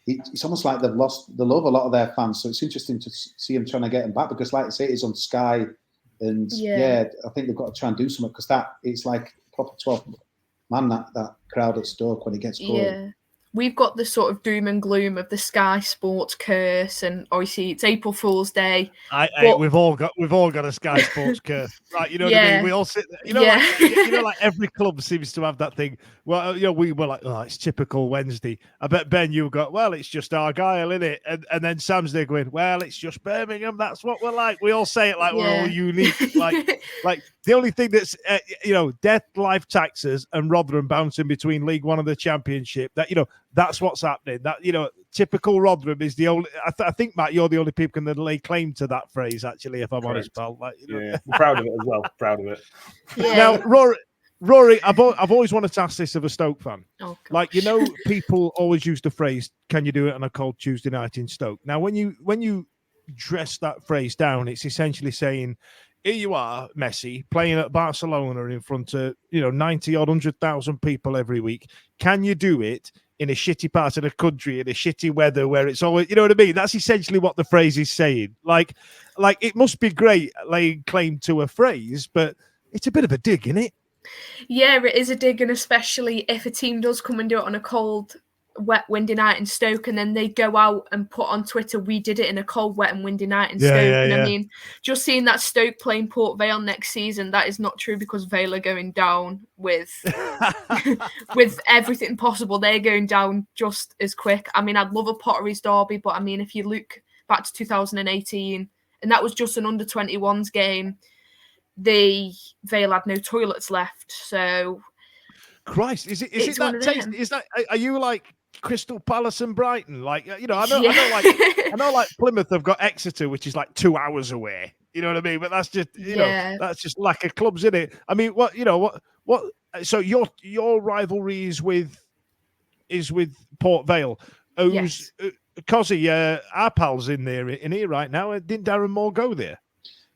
it's almost like they've lost the love, a lot of their fans. So it's interesting to see them trying to get them back because, like I say, it's on Sky, and I think they've got to try and do something because it's like proper 12 man that crowd at Stoke when it gets going. Yeah. We've got the sort of doom and gloom of the Sky Sports curse, and obviously it's April Fool's Day. We've all got a Sky Sports curse, right? You know what I mean? We all sit there, like every club seems to have that thing. Well, we were like, oh, it's typical Wednesday. I bet Ben, you got, well, it's just Argyle, isn't it? And then Sam's there going, well, it's just Birmingham. That's what we're like. We all say it like we're all unique. Like the only thing that's death, life, taxes, and Rotherham bouncing between League One and the Championship. That's what's happening. That typical Rotherham is the only. I think, Matt, you're the only people can lay claim to that phrase. Actually, if I'm honest, pal. We're proud of it as well. Proud of it. Yeah. Now, Rory, I've always wanted to ask this of a Stoke fan. Oh, gosh. People always use the phrase, "Can you do it on a cold Tuesday night in Stoke?" Now, when you dress that phrase down, it's essentially saying, here you are, Messi, playing at Barcelona in front of 90 or 100,000 people every week. Can you do it in a shitty part of the country, in a shitty weather where it's always, you know what I mean? That's essentially what the phrase is saying. Like it must be great laying claim to a phrase, but it's a bit of a dig, isn't it? Yeah, it is a dig, and especially if a team does come and do it on a cold, wet, windy night in Stoke, and then they go out and put on Twitter, we did it in a cold, wet and windy night in Stoke. I mean, just seeing that Stoke playing Port Vale next season, that is not true because Vale are going down with with everything possible. They're going down just as quick. I mean, I'd love a Potteries derby, but I mean, if you look back to 2018, and that was just an under-21s game, Vale had no toilets left. So Christ, is it that taste? Is that, are you like Crystal Palace and Brighton? Like, I know like Plymouth have got Exeter, which is like 2 hours away. You know what I mean? But that's just that's just lack of clubs, isn't it? I mean, what so your rivalry is with Port Vale. Who's Cosy, our pals in here right now. Didn't Darren Moore go there?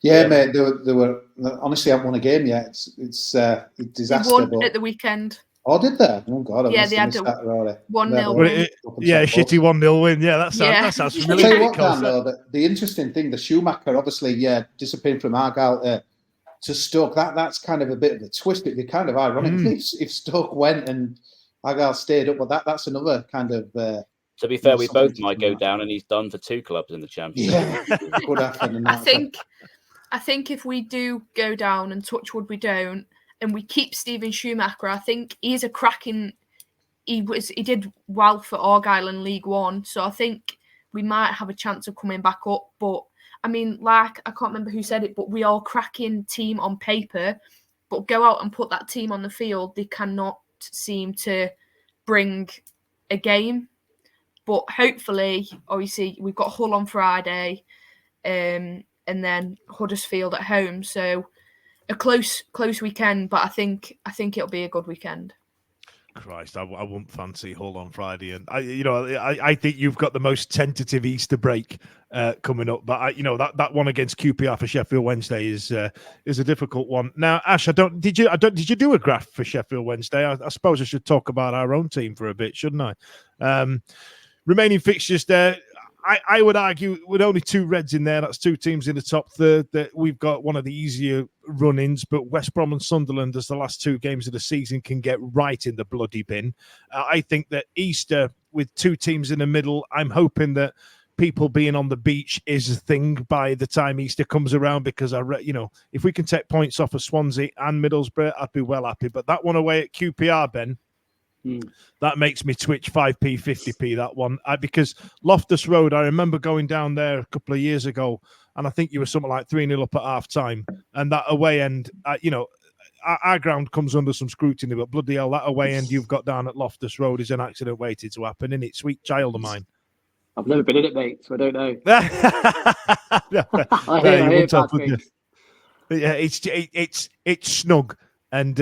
Yeah, mate. They were honestly, I haven't won a game yet. It's a disaster. They won at the weekend. Oh, did they? Oh God! Yeah, they had a 1-0 win. Shitty 1-0 win. Yeah, that sounds familiar. I'll tell you what, Dan, though, the interesting thing, the Schumacher, obviously, disappearing from Argyle to Stoke. That's kind of a bit of a twist. It'd be kind of ironic if Stoke went and Argyle stayed up, but that's another kind of. To be fair, we both might go down, and he's done for 2 clubs in the Championship. Yeah, could happen. I think if we do go down, and touch wood we don't, and we keep Steven Schumacher, I think he's a cracking. He did well for Argyle in League One, so I think we might have a chance of coming back up. But I mean, like, I can't remember who said it, but we are a cracking team on paper, but go out and put that team on the field, they cannot seem to bring a game. But hopefully, obviously, we've got Hull on Friday, and then Huddersfield at home. So a close weekend, but I think it'll be a good weekend. Christ, I wouldn't fancy Hull on Friday, and I think you've got the most tentative Easter break coming up. But that one against QPR for Sheffield Wednesday is a difficult one. Now, Ash, did you do a graph for Sheffield Wednesday? I suppose I should talk about our own team for a bit, shouldn't I? Remaining fixtures there. I would argue with only 2 Reds in there, that's 2 teams in the top third, that we've got one of the easier run-ins, but West Brom and Sunderland, as the last 2 games of the season, can get right in the bloody bin. I think that Easter, with 2 teams in the middle, I'm hoping that people being on the beach is a thing by the time Easter comes around, because if we can take points off of Swansea and Middlesbrough, I'd be well happy. But that one away at QPR, Ben, that makes me twitch 5p, 50p, that one. Because Loftus Road, I remember going down there a couple of years ago, and I think you were something like 3-0 up at half-time. And that away end, our ground comes under some scrutiny, but bloody hell, that away end you've got down at Loftus Road is an accident waiting to happen, isn't it? Sweet child of mine. I've never been in it, mate, so I don't know. I hear bad things. Yeah, it's snug, and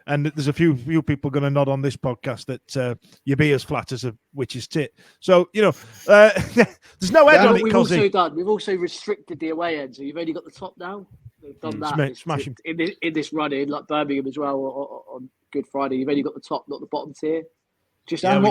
and there's a few people going to nod on this podcast that you be as flat as a witch's tit. So there's no head on it. We've also restricted the away end, so you've only got the top now. We've done that. Smashing in this run in, like Birmingham as well on Good Friday. You've only got the top, not the bottom tier. Dan,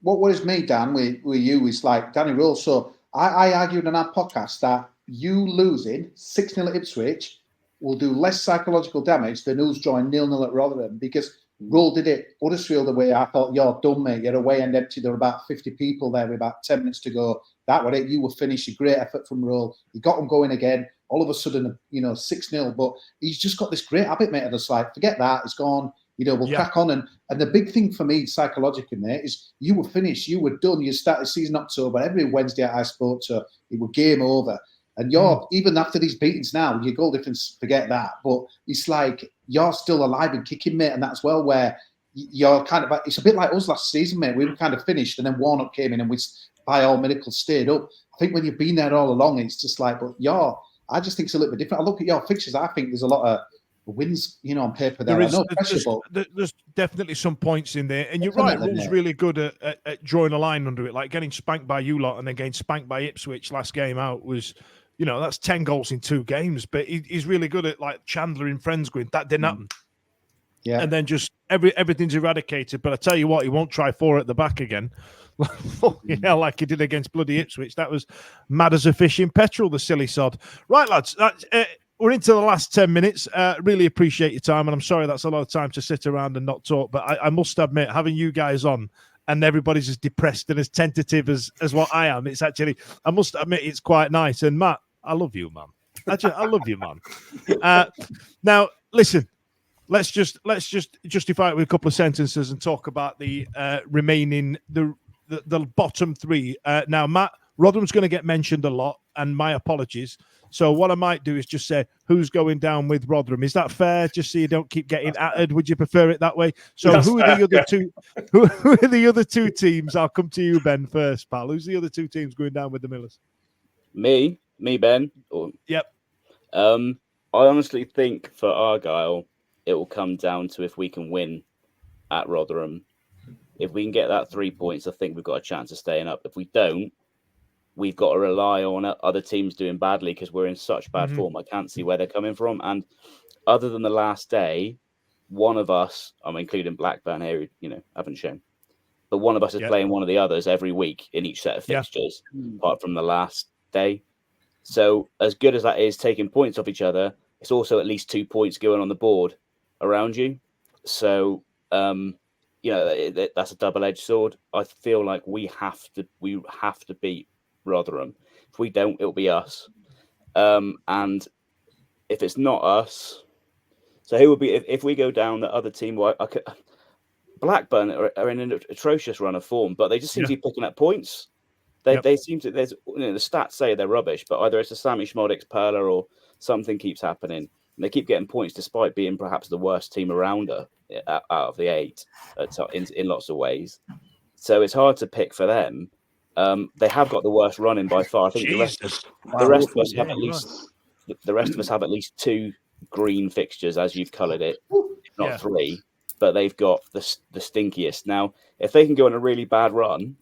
what worries me, Dan, with you is like Danny Rule. So I argued on our podcast that you losing 6-0 at Ipswich will do less psychological damage than us drawing 0-0 at Rotherham, because Rule did it Huddersfield away. I thought, you're done, mate. You're away and empty. There were about 50 people there with about 10 minutes to go. That was it. You were finished. A great effort from Rule. You got them going again. All of a sudden, 6-0. But he's just got this great habit, mate, of just like, forget that. It's gone. We'll crack on. And the big thing for me, psychologically, mate, is you were finished. You were done. You started season October. Every Wednesday I spoke to, it was game over. And you're, even after these beatings now, your goal difference, forget that. But it's like you're still alive and kicking, mate. And that's well where you're kind of, it's a bit like us last season, mate. We were kind of finished, and then Warnock came in and we, by all miracles, stayed up. I think when you've been there all along, it's just like, but I just think it's a little bit different. I look at your fixtures, I think there's a lot of wins, on paper there. There's definitely some points in there. And you're right, Rule's really good at drawing a line under it, like getting spanked by you lot and then getting spanked by Ipswich last game out was, that's 10 goals in 2 games. But he's really good at, like, Chandler in Friends going, that didn't happen. Yeah. And then just everything's eradicated. But I tell you what, he won't try 4 at the back again. Like he did against bloody Ipswich. That was mad as a fish in petrol, the silly sod. Right, lads, we're into the last 10 minutes. Really appreciate your time. And I'm sorry that's a lot of time to sit around and not talk. But I must admit, having you guys on and everybody's as depressed and as tentative as what I am, it's actually, I must admit, it's quite nice. And Matt, I love you, man. I love you, man. Now, listen, let's just justify it with a couple of sentences and talk about the remaining, the bottom 3. Now, Matt, Rotherham's going to get mentioned a lot, and my apologies. So what I might do is just say who's going down with Rotherham. Is that fair? Just so you don't keep getting atted. Would you prefer it that way? So who are the other two? Who are the other 2 teams? I'll come to you, Ben, first, pal. Who's the other 2 teams going down with the Millers? Me, Ben. Yep. I honestly think for Argyle, it will come down to if we can win at Rotherham. If we can get that 3 points, I think we've got a chance of staying up. If we don't, we've got to rely on other teams doing badly because we're in such bad form. I can't see where they're coming from. And other than the last day, one of us, I'm including Blackburn here, haven't shown, but one of us is playing one of the others every week in each set of fixtures, apart from the last day. So as good as that is taking points off each other, it's also at least 2 points going on the board around you. So, that's a double-edged sword. I feel like we have to beat Rotherham. If we don't, it'll be us. And if it's not us, so who will be if we go down the other team? Blackburn are in an atrocious run of form, but they just seem to be picking up points. They seem to. There's the stats say they're rubbish, but either it's a Sammy Schmodix Perla or something keeps happening. And they keep getting points despite being perhaps the worst team around her out of the 8 in lots of ways. So it's hard to pick for them. They have got the worst running by far. I think the rest of us have at least the rest of us have at least 2 green fixtures as you've coloured it, if not 3. But they've got the stinkiest. Now, if they can go on a really bad run,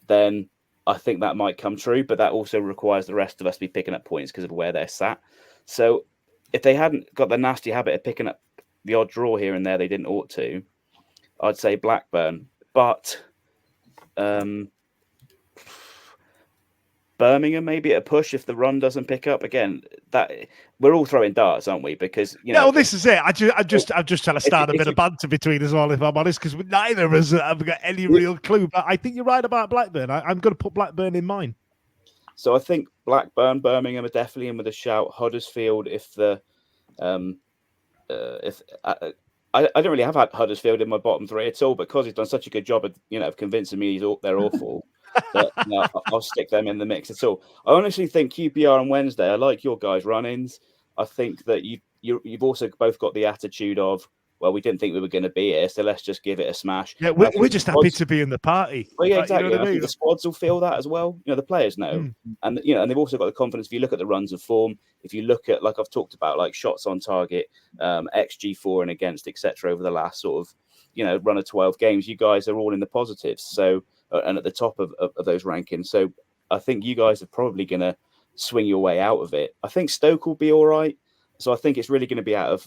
then I think that might come true. But that also requires the rest of us to be picking up points because of where they're sat. So if they hadn't got the nasty habit of picking up the odd draw here and there, they didn't ought to. I'd say Blackburn, but Birmingham maybe at a push if the run doesn't pick up again. That we're all throwing darts, aren't we? Because well, this is it. I'm just trying to start a bit of banter between us all, if I'm honest, because neither of us have got any real clue. But I think you're right about Blackburn. I'm going to put Blackburn in mine. So I think Blackburn, Birmingham are definitely in with a shout. Huddersfield, if the I don't really have had Huddersfield in my bottom 3 at all, because he's done such a good job of convincing me they're awful. But I'll stick them in the mix at all. I honestly think QPR on Wednesday. I like your guys' run-ins. I think that you've also both got the attitude of, well, we didn't think we were going to be here, so let's just give it a smash. Yeah, we're just happy to be in the party. Well, yeah, exactly. You know what I mean? I think the squads will feel that as well. The players know, and and they've also got the confidence. If you look at the runs of form, if you look at, like I've talked about, like shots on target, XG for and against, etc. Over the last sort of run of 12 games, you guys are all in the positives. So and at the top of those rankings. So I think you guys are probably going to swing your way out of it. I think Stoke will be all right. So I think it's really going to be out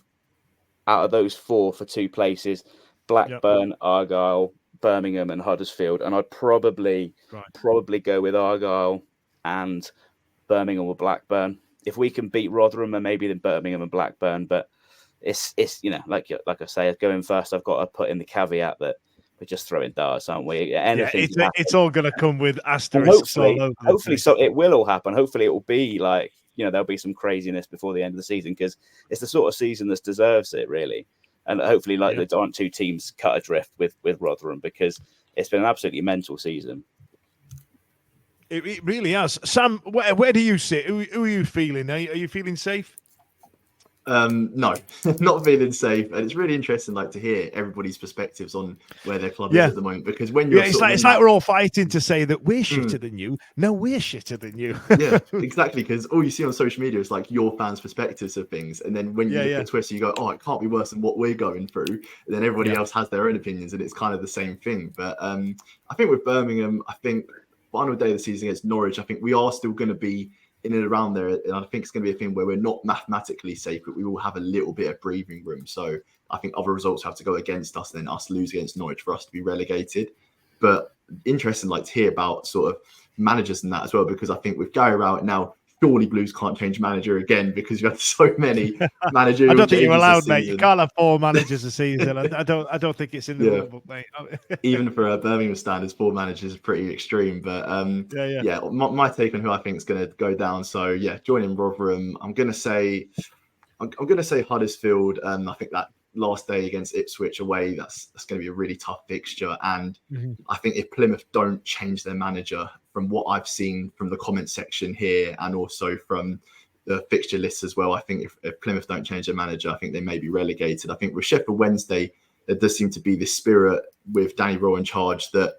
of those 4 for 2 places: Blackburn, Argyle, Birmingham, and Huddersfield. And I'd probably go with Argyle and Birmingham or Blackburn. If we can beat Rotherham, and maybe then Birmingham and Blackburn. But it's like I say, going first, I've got to put in the caveat that we're just throwing darts, aren't we? It's all going to come with asterisks all over. Hopefully, so it will all happen. Hopefully, it will be like there'll be some craziness before the end of the season, because it's the sort of season that deserves it, really. And hopefully, there aren't 2 teams cut adrift with Rotherham, because it's been an absolutely mental season. It really has. Sam, where do you sit? Who are you feeling? Are you feeling safe? No, not feeling safe, and it's really interesting, to hear everybody's perspectives on where their club is at the moment. Because when you're, it's like we're all fighting to say that we're shitter than you. No, we're shitter than you. Yeah, exactly. Because all you see on social media is like your fans' perspectives of things, and then when you look at Twitter, you go, "Oh, it can't be worse than what we're going through." And then everybody else has their own opinions, and it's kind of the same thing. But I think with Birmingham, final day of the season against Norwich, I think we are still going to be in and around there, and I think it's going to be a thing where we're not mathematically safe, but we will have a little bit of breathing room. So I think other results have to go against us, and then us lose against Norwich for us to be relegated. But interesting, to hear about sort of managers and that as well, because I think with Gary Rowett now, surely Blues can't change manager again, because you have so many managers. I don't think you're allowed, mate. You can't have 4 managers a season. I don't think it's in the rule book, mate. Even for Birmingham standards, 4 managers is pretty extreme. But my take on who I think is going to go down. So joining Rotherham, I'm going to say Huddersfield. I think that last day against Ipswich away, that's going to be a really tough fixture. And I think if Plymouth don't change their manager, from what I've seen from the comment section here and also from the fixture list as well, I think if Plymouth don't change their manager, I think they may be relegated. I think with Sheffield Wednesday, there does seem to be this spirit with Danny Rowe in charge that,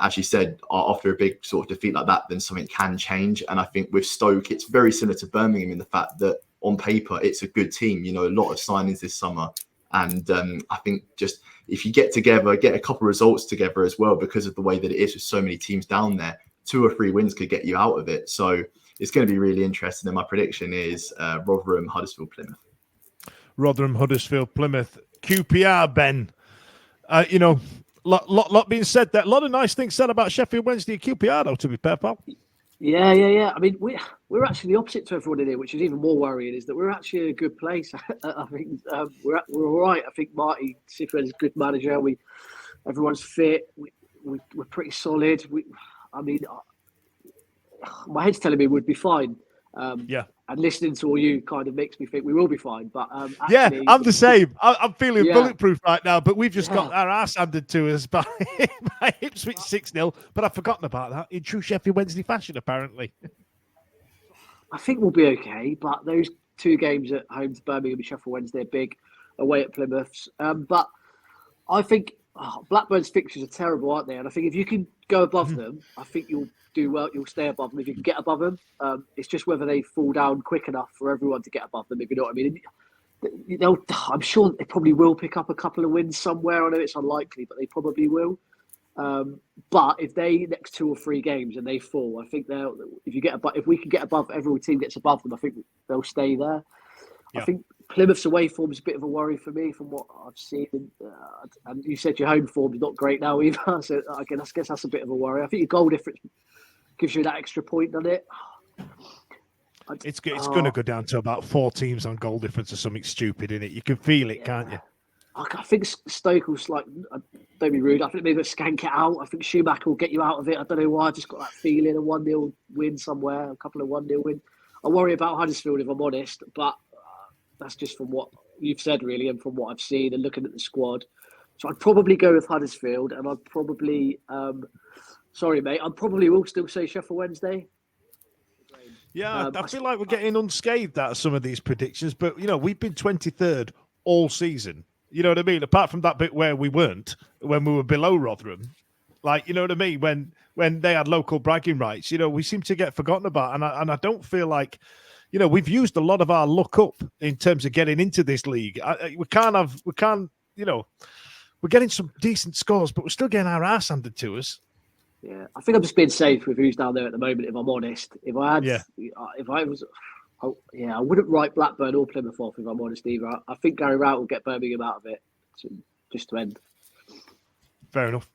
as you said, after a big sort of defeat like that, then something can change. And I think with Stoke, it's very similar to Birmingham in the fact that on paper, it's a good team. A lot of signings this summer. And I think just if you get together, get a couple of results together as well, because of the way that it is with so many teams down there, 2 or 3 wins could get you out of it. So it's going to be really interesting. And my prediction is Rotherham, Huddersfield, Plymouth. Rotherham, Huddersfield, Plymouth. QPR, Ben. Lot being said there. A lot of nice things said about Sheffield Wednesday and QPR, though, to be fair, pal. Yeah. I mean, we're actually the opposite to everyone in here, which is even more worrying, is that we're actually in a good place. I think we're all right. I think Marty Cifuentes is a good manager. Everyone's fit. We're pretty solid. My head's telling me we'd be fine. And listening to all you kind of makes me think we will be fine. But actually, I'm the same. I'm feeling bulletproof right now, but we've just got our ass handed to us by Ipswich 6-0. But I've forgotten about that in true Sheffield Wednesday fashion, apparently. I think we'll be okay, but those 2 games at home to Birmingham and Sheffield Wednesday are big, away at Plymouth. But I think Blackburn's fixtures are terrible, aren't they? And I think if you can go above them, I think you'll do well. You'll stay above them if you can get above them. It's just whether they fall down quick enough for everyone to get above them, if you know what I mean. I'm sure they probably will pick up a couple of wins somewhere. I know it's unlikely, but they probably will. But if they next 2 or 3 games and they fall, I think if we can get above, every team gets above them, I think they'll stay there. Yeah. I think Plymouth's away form is a bit of a worry for me from what I've seen. And you said your home form is not great now either. So I guess that's a bit of a worry. I think your goal difference gives you that extra point on it. It's going to go down to about 4 teams on goal difference or something stupid in it. You can feel it, can't you? I think Stoke will don't be rude. I think maybe they'll skank it out. I think Schumacher will get you out of it. I don't know why. I just got that feeling, a 1-0 win somewhere, a couple of 1-0 win. I worry about Huddersfield if I'm honest, but that's just from what you've said really, and from what I've seen and looking at the squad. So I'd probably go with Huddersfield, and I'd probably, sorry mate, I probably will still say Sheffield Wednesday. Yeah, I feel like we're getting unscathed out of some of these predictions, but we've been 23rd all season. You know what I mean? Apart from that bit where we weren't, when we were below Rotherham, you know what I mean? When they had local bragging rights, we seem to get forgotten about, and I don't feel like, we've used a lot of our luck up in terms of getting into this league. We're getting some decent scores, but we're still getting our ass handed to us. Yeah, I think I'm just being safe with who's down there at the moment. If I'm honest, I wouldn't write Blackburn or Plymouth off if I'm honest either. I think Gary Rout will get Birmingham out of it, just to end. Fair enough.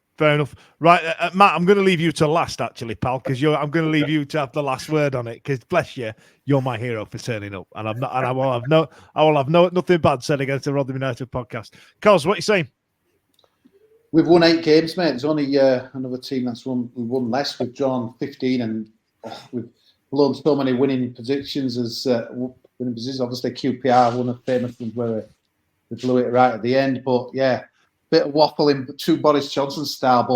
Right, Matt, I'm going to leave you to last, actually, pal, because I'm going to leave you to have the last word on it. Because bless you, you're my hero for turning up, and I will have nothing bad said against the Rotherham United podcast. Cos, what are you saying? We've won 8 games, mate. There's only another team we've won less. We've drawn 15, and we've blown so many winning positions Obviously, QPR, one of the famous ones where we blew it right at the end. But yeah, bit of waffle in true Boris Johnson style.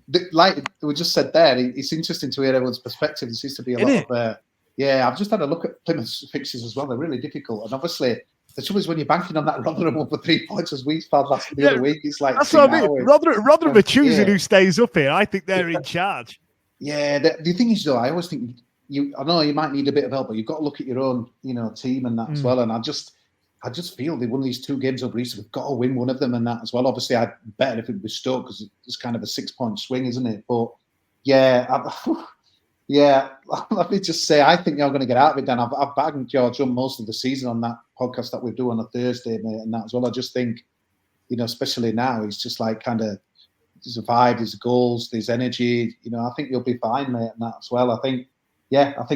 But like we just said there, it's interesting to hear everyone's perspective. There seems to be a lot of I've just had a look at Plymouth's fixtures as well. They're really difficult, and obviously. The trouble is when you're banking on that Rotherham over 3 points as we found the other week, it's like that's what I mean. Rotherham are choosing who stays up here. I think they're in charge. Yeah, the thing is though, I always think I know you might need a bit of help, but you've got to look at your own, team and that as well. And I just feel they won these 2 games over Easter. We've got to win one of them and that as well. Obviously, I'd better if it was Stoke because it's kind of a 6-point swing, isn't it? But yeah, let me just say, I think you're going to get out of it, Dan. I've bagged George on most of the season on that podcast that we do on a Thursday, mate, and that as well. I just think, especially now, he's just like kind of, there's a vibe, there's goals, there's energy. I think you'll be fine, mate, and that as well. I think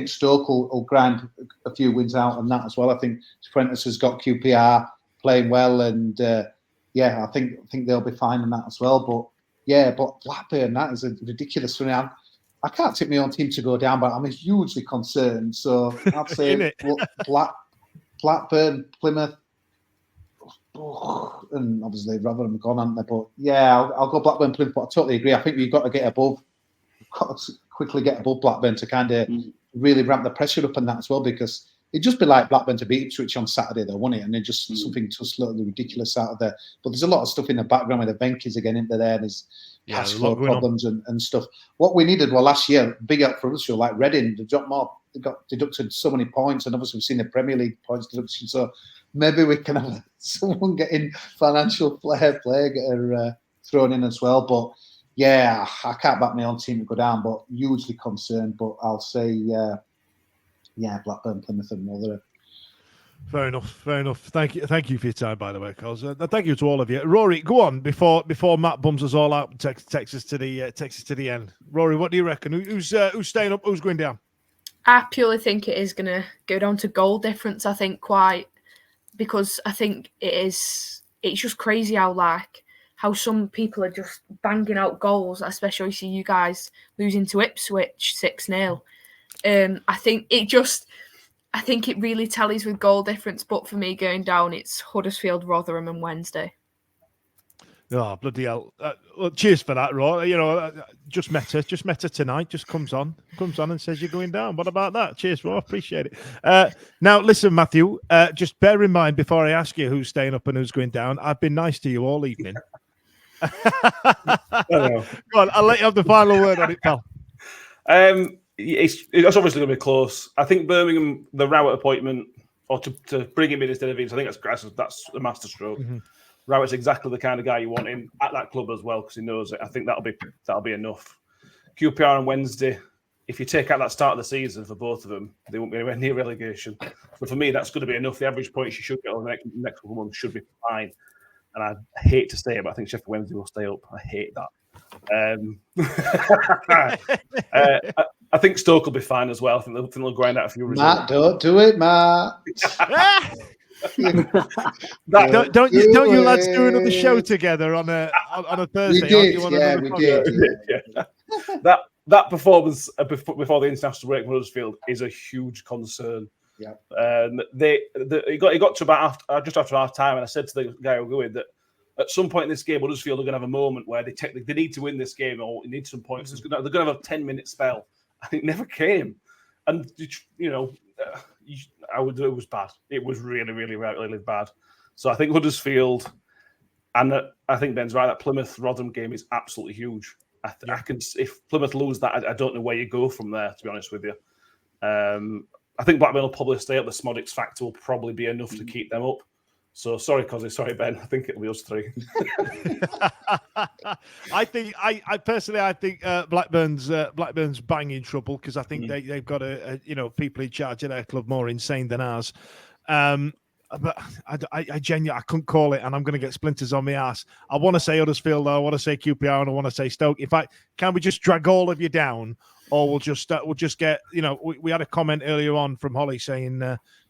Stoke will grind a few wins out on that as well. I think Fuentes has got QPR playing well, and I think they'll be fine in that as well. But Blackburn, that is a ridiculous thing. I can't tip my own team to go down, but I'm hugely concerned. So I'd say Blackburn, Plymouth, and obviously Rotherham gone, haven't they? But yeah, I'll go Blackburn, Plymouth. But I totally agree. I think you've got to get above, quickly get above Blackburn to kind of really ramp the pressure up on that as well, because it'd just be like Blackburn to beat Ipswich on Saturday, though, wouldn't it? And then just something just slightly ridiculous out of there. But there's a lot of stuff in the background with the Venkies again into there. There's cash flow problems and stuff. What we needed, last year, big up for us, like Reading, they dropped more. They got deducted so many points, and obviously we've seen the Premier League points deduction. So maybe we can have someone getting financial fair play thrown in as well. But yeah, I can't back my own team to go down, but hugely concerned. But I'll say, Blackburn, Plymouth, and Rotherham. Fair enough. Thank you for your time, by the way, Cos. Thank you to all of you. Rory, go on before Matt bums us all out and takes us to the end. Rory, what do you reckon? Who's staying up? Who's going down? I purely think it is going to go down to goal difference. I think because I think it's just crazy how some people are just banging out goals, especially see you guys losing to Ipswich 6-0. I think I think it really tallies with goal difference. But for me, going down, it's Huddersfield, Rotherham, and Wednesday. Oh, bloody hell. Well, cheers for that, Raw. You know, just met her tonight, just comes on and says you're going down. What about that? Cheers, Raw. Appreciate it. Now, listen, Matthew, just bear in mind before I ask you who's staying up and who's going down, I've been nice to you all evening. Go on, I'll let you have the final word on it, pal. It's obviously going to be close. I think Birmingham, the Rowett appointment, or to bring him in instead of Vince, I think that's a masterstroke. Mm-hmm. Rowett's exactly the kind of guy you want in at that club as well because he knows it. I think that'll be enough. QPR on Wednesday. If you take out that start of the season for both of them, they won't be anywhere near relegation. So for me, that's going to be enough. The average points you should get over the next couple of months should be fine. And I hate to say it, but I think Sheffield Wednesday will stay up. I hate that. I think Stoke will be fine as well. I think they'll grind out a few results. Matt, don't do it, Matt. Don't you lads do another show together on a Thursday? We did. Yeah. That performance before the international break for Huddersfield is a huge concern. Yeah. It got to about just after half time, and I said to the guy who go in that at some point in this game, Huddersfield are going to have a moment where they need to win this game or they need some points. Mm-hmm. They're going to have a 10-minute spell, and it never came. And it was bad. It was really, really, really bad. So I think Huddersfield, and I think Ben's right, that Plymouth-Rotherham game is absolutely huge. If Plymouth lose that, I don't know where you go from there, to be honest with you. I think Blackburn will probably stay up. The Smodix factor will probably be enough to keep them up. So sorry, Cozzy. Sorry, Ben. I think it'll be us three. I personally think Blackburn's bang in trouble because I think they've got people in charge of their club more insane than ours. But I genuinely I couldn't call it, and I'm going to get splinters on my ass. I want to say Huddersfield, I want to say QPR, and I want to say Stoke. In fact, can we just drag all of you down, or we'll just get we had a comment earlier on from Holly saying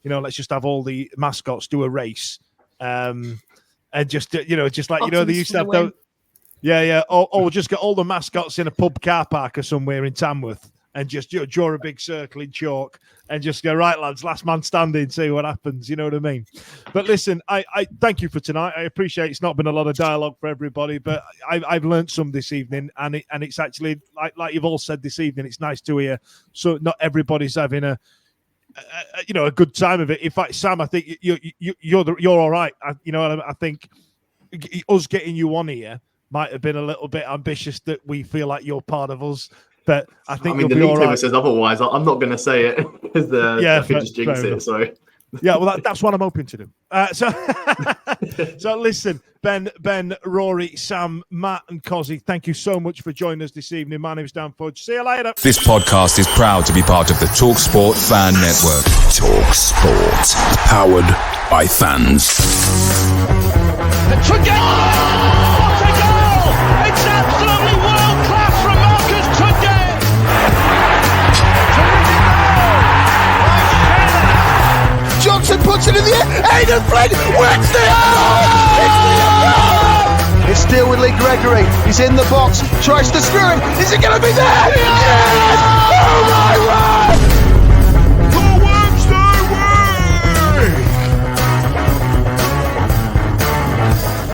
let's just have all the mascots do a race, and just like they used to have those. Yeah, or we'll just get all the mascots in a pub car park or somewhere in Tamworth. And just draw a big circle in chalk and just go, right, lads, last man standing, see what happens. You know what I mean? But listen, I thank you for tonight. I appreciate it's not been a lot of dialogue for everybody, but I've learned some this evening, and it's actually like you've all said this evening. It's nice to hear. So not everybody's having a good time of it. In fact, Sam, I think you're all right. I think us getting you on here might have been a little bit ambitious that we feel like you're part of us. But I think the league table says otherwise. I'm not going to say it because I could just jinx it. So yeah, well, that's what I'm hoping to do. So listen, Ben, Rory, Sam, Matt, and Cozzy, thank you so much for joining us this evening. My name's Dan Fudge. See you later. This podcast is proud to be part of the TalkSport Fan Network. TalkSport, powered by fans. What a goal! It's absolutely world class from Marcus Fudge. Johnson puts it in the air. Aidan Flynn wins the It's still with Lee Gregory. He's in the box. Tries to screw it. Is it going to be there? Yes! Oh my word!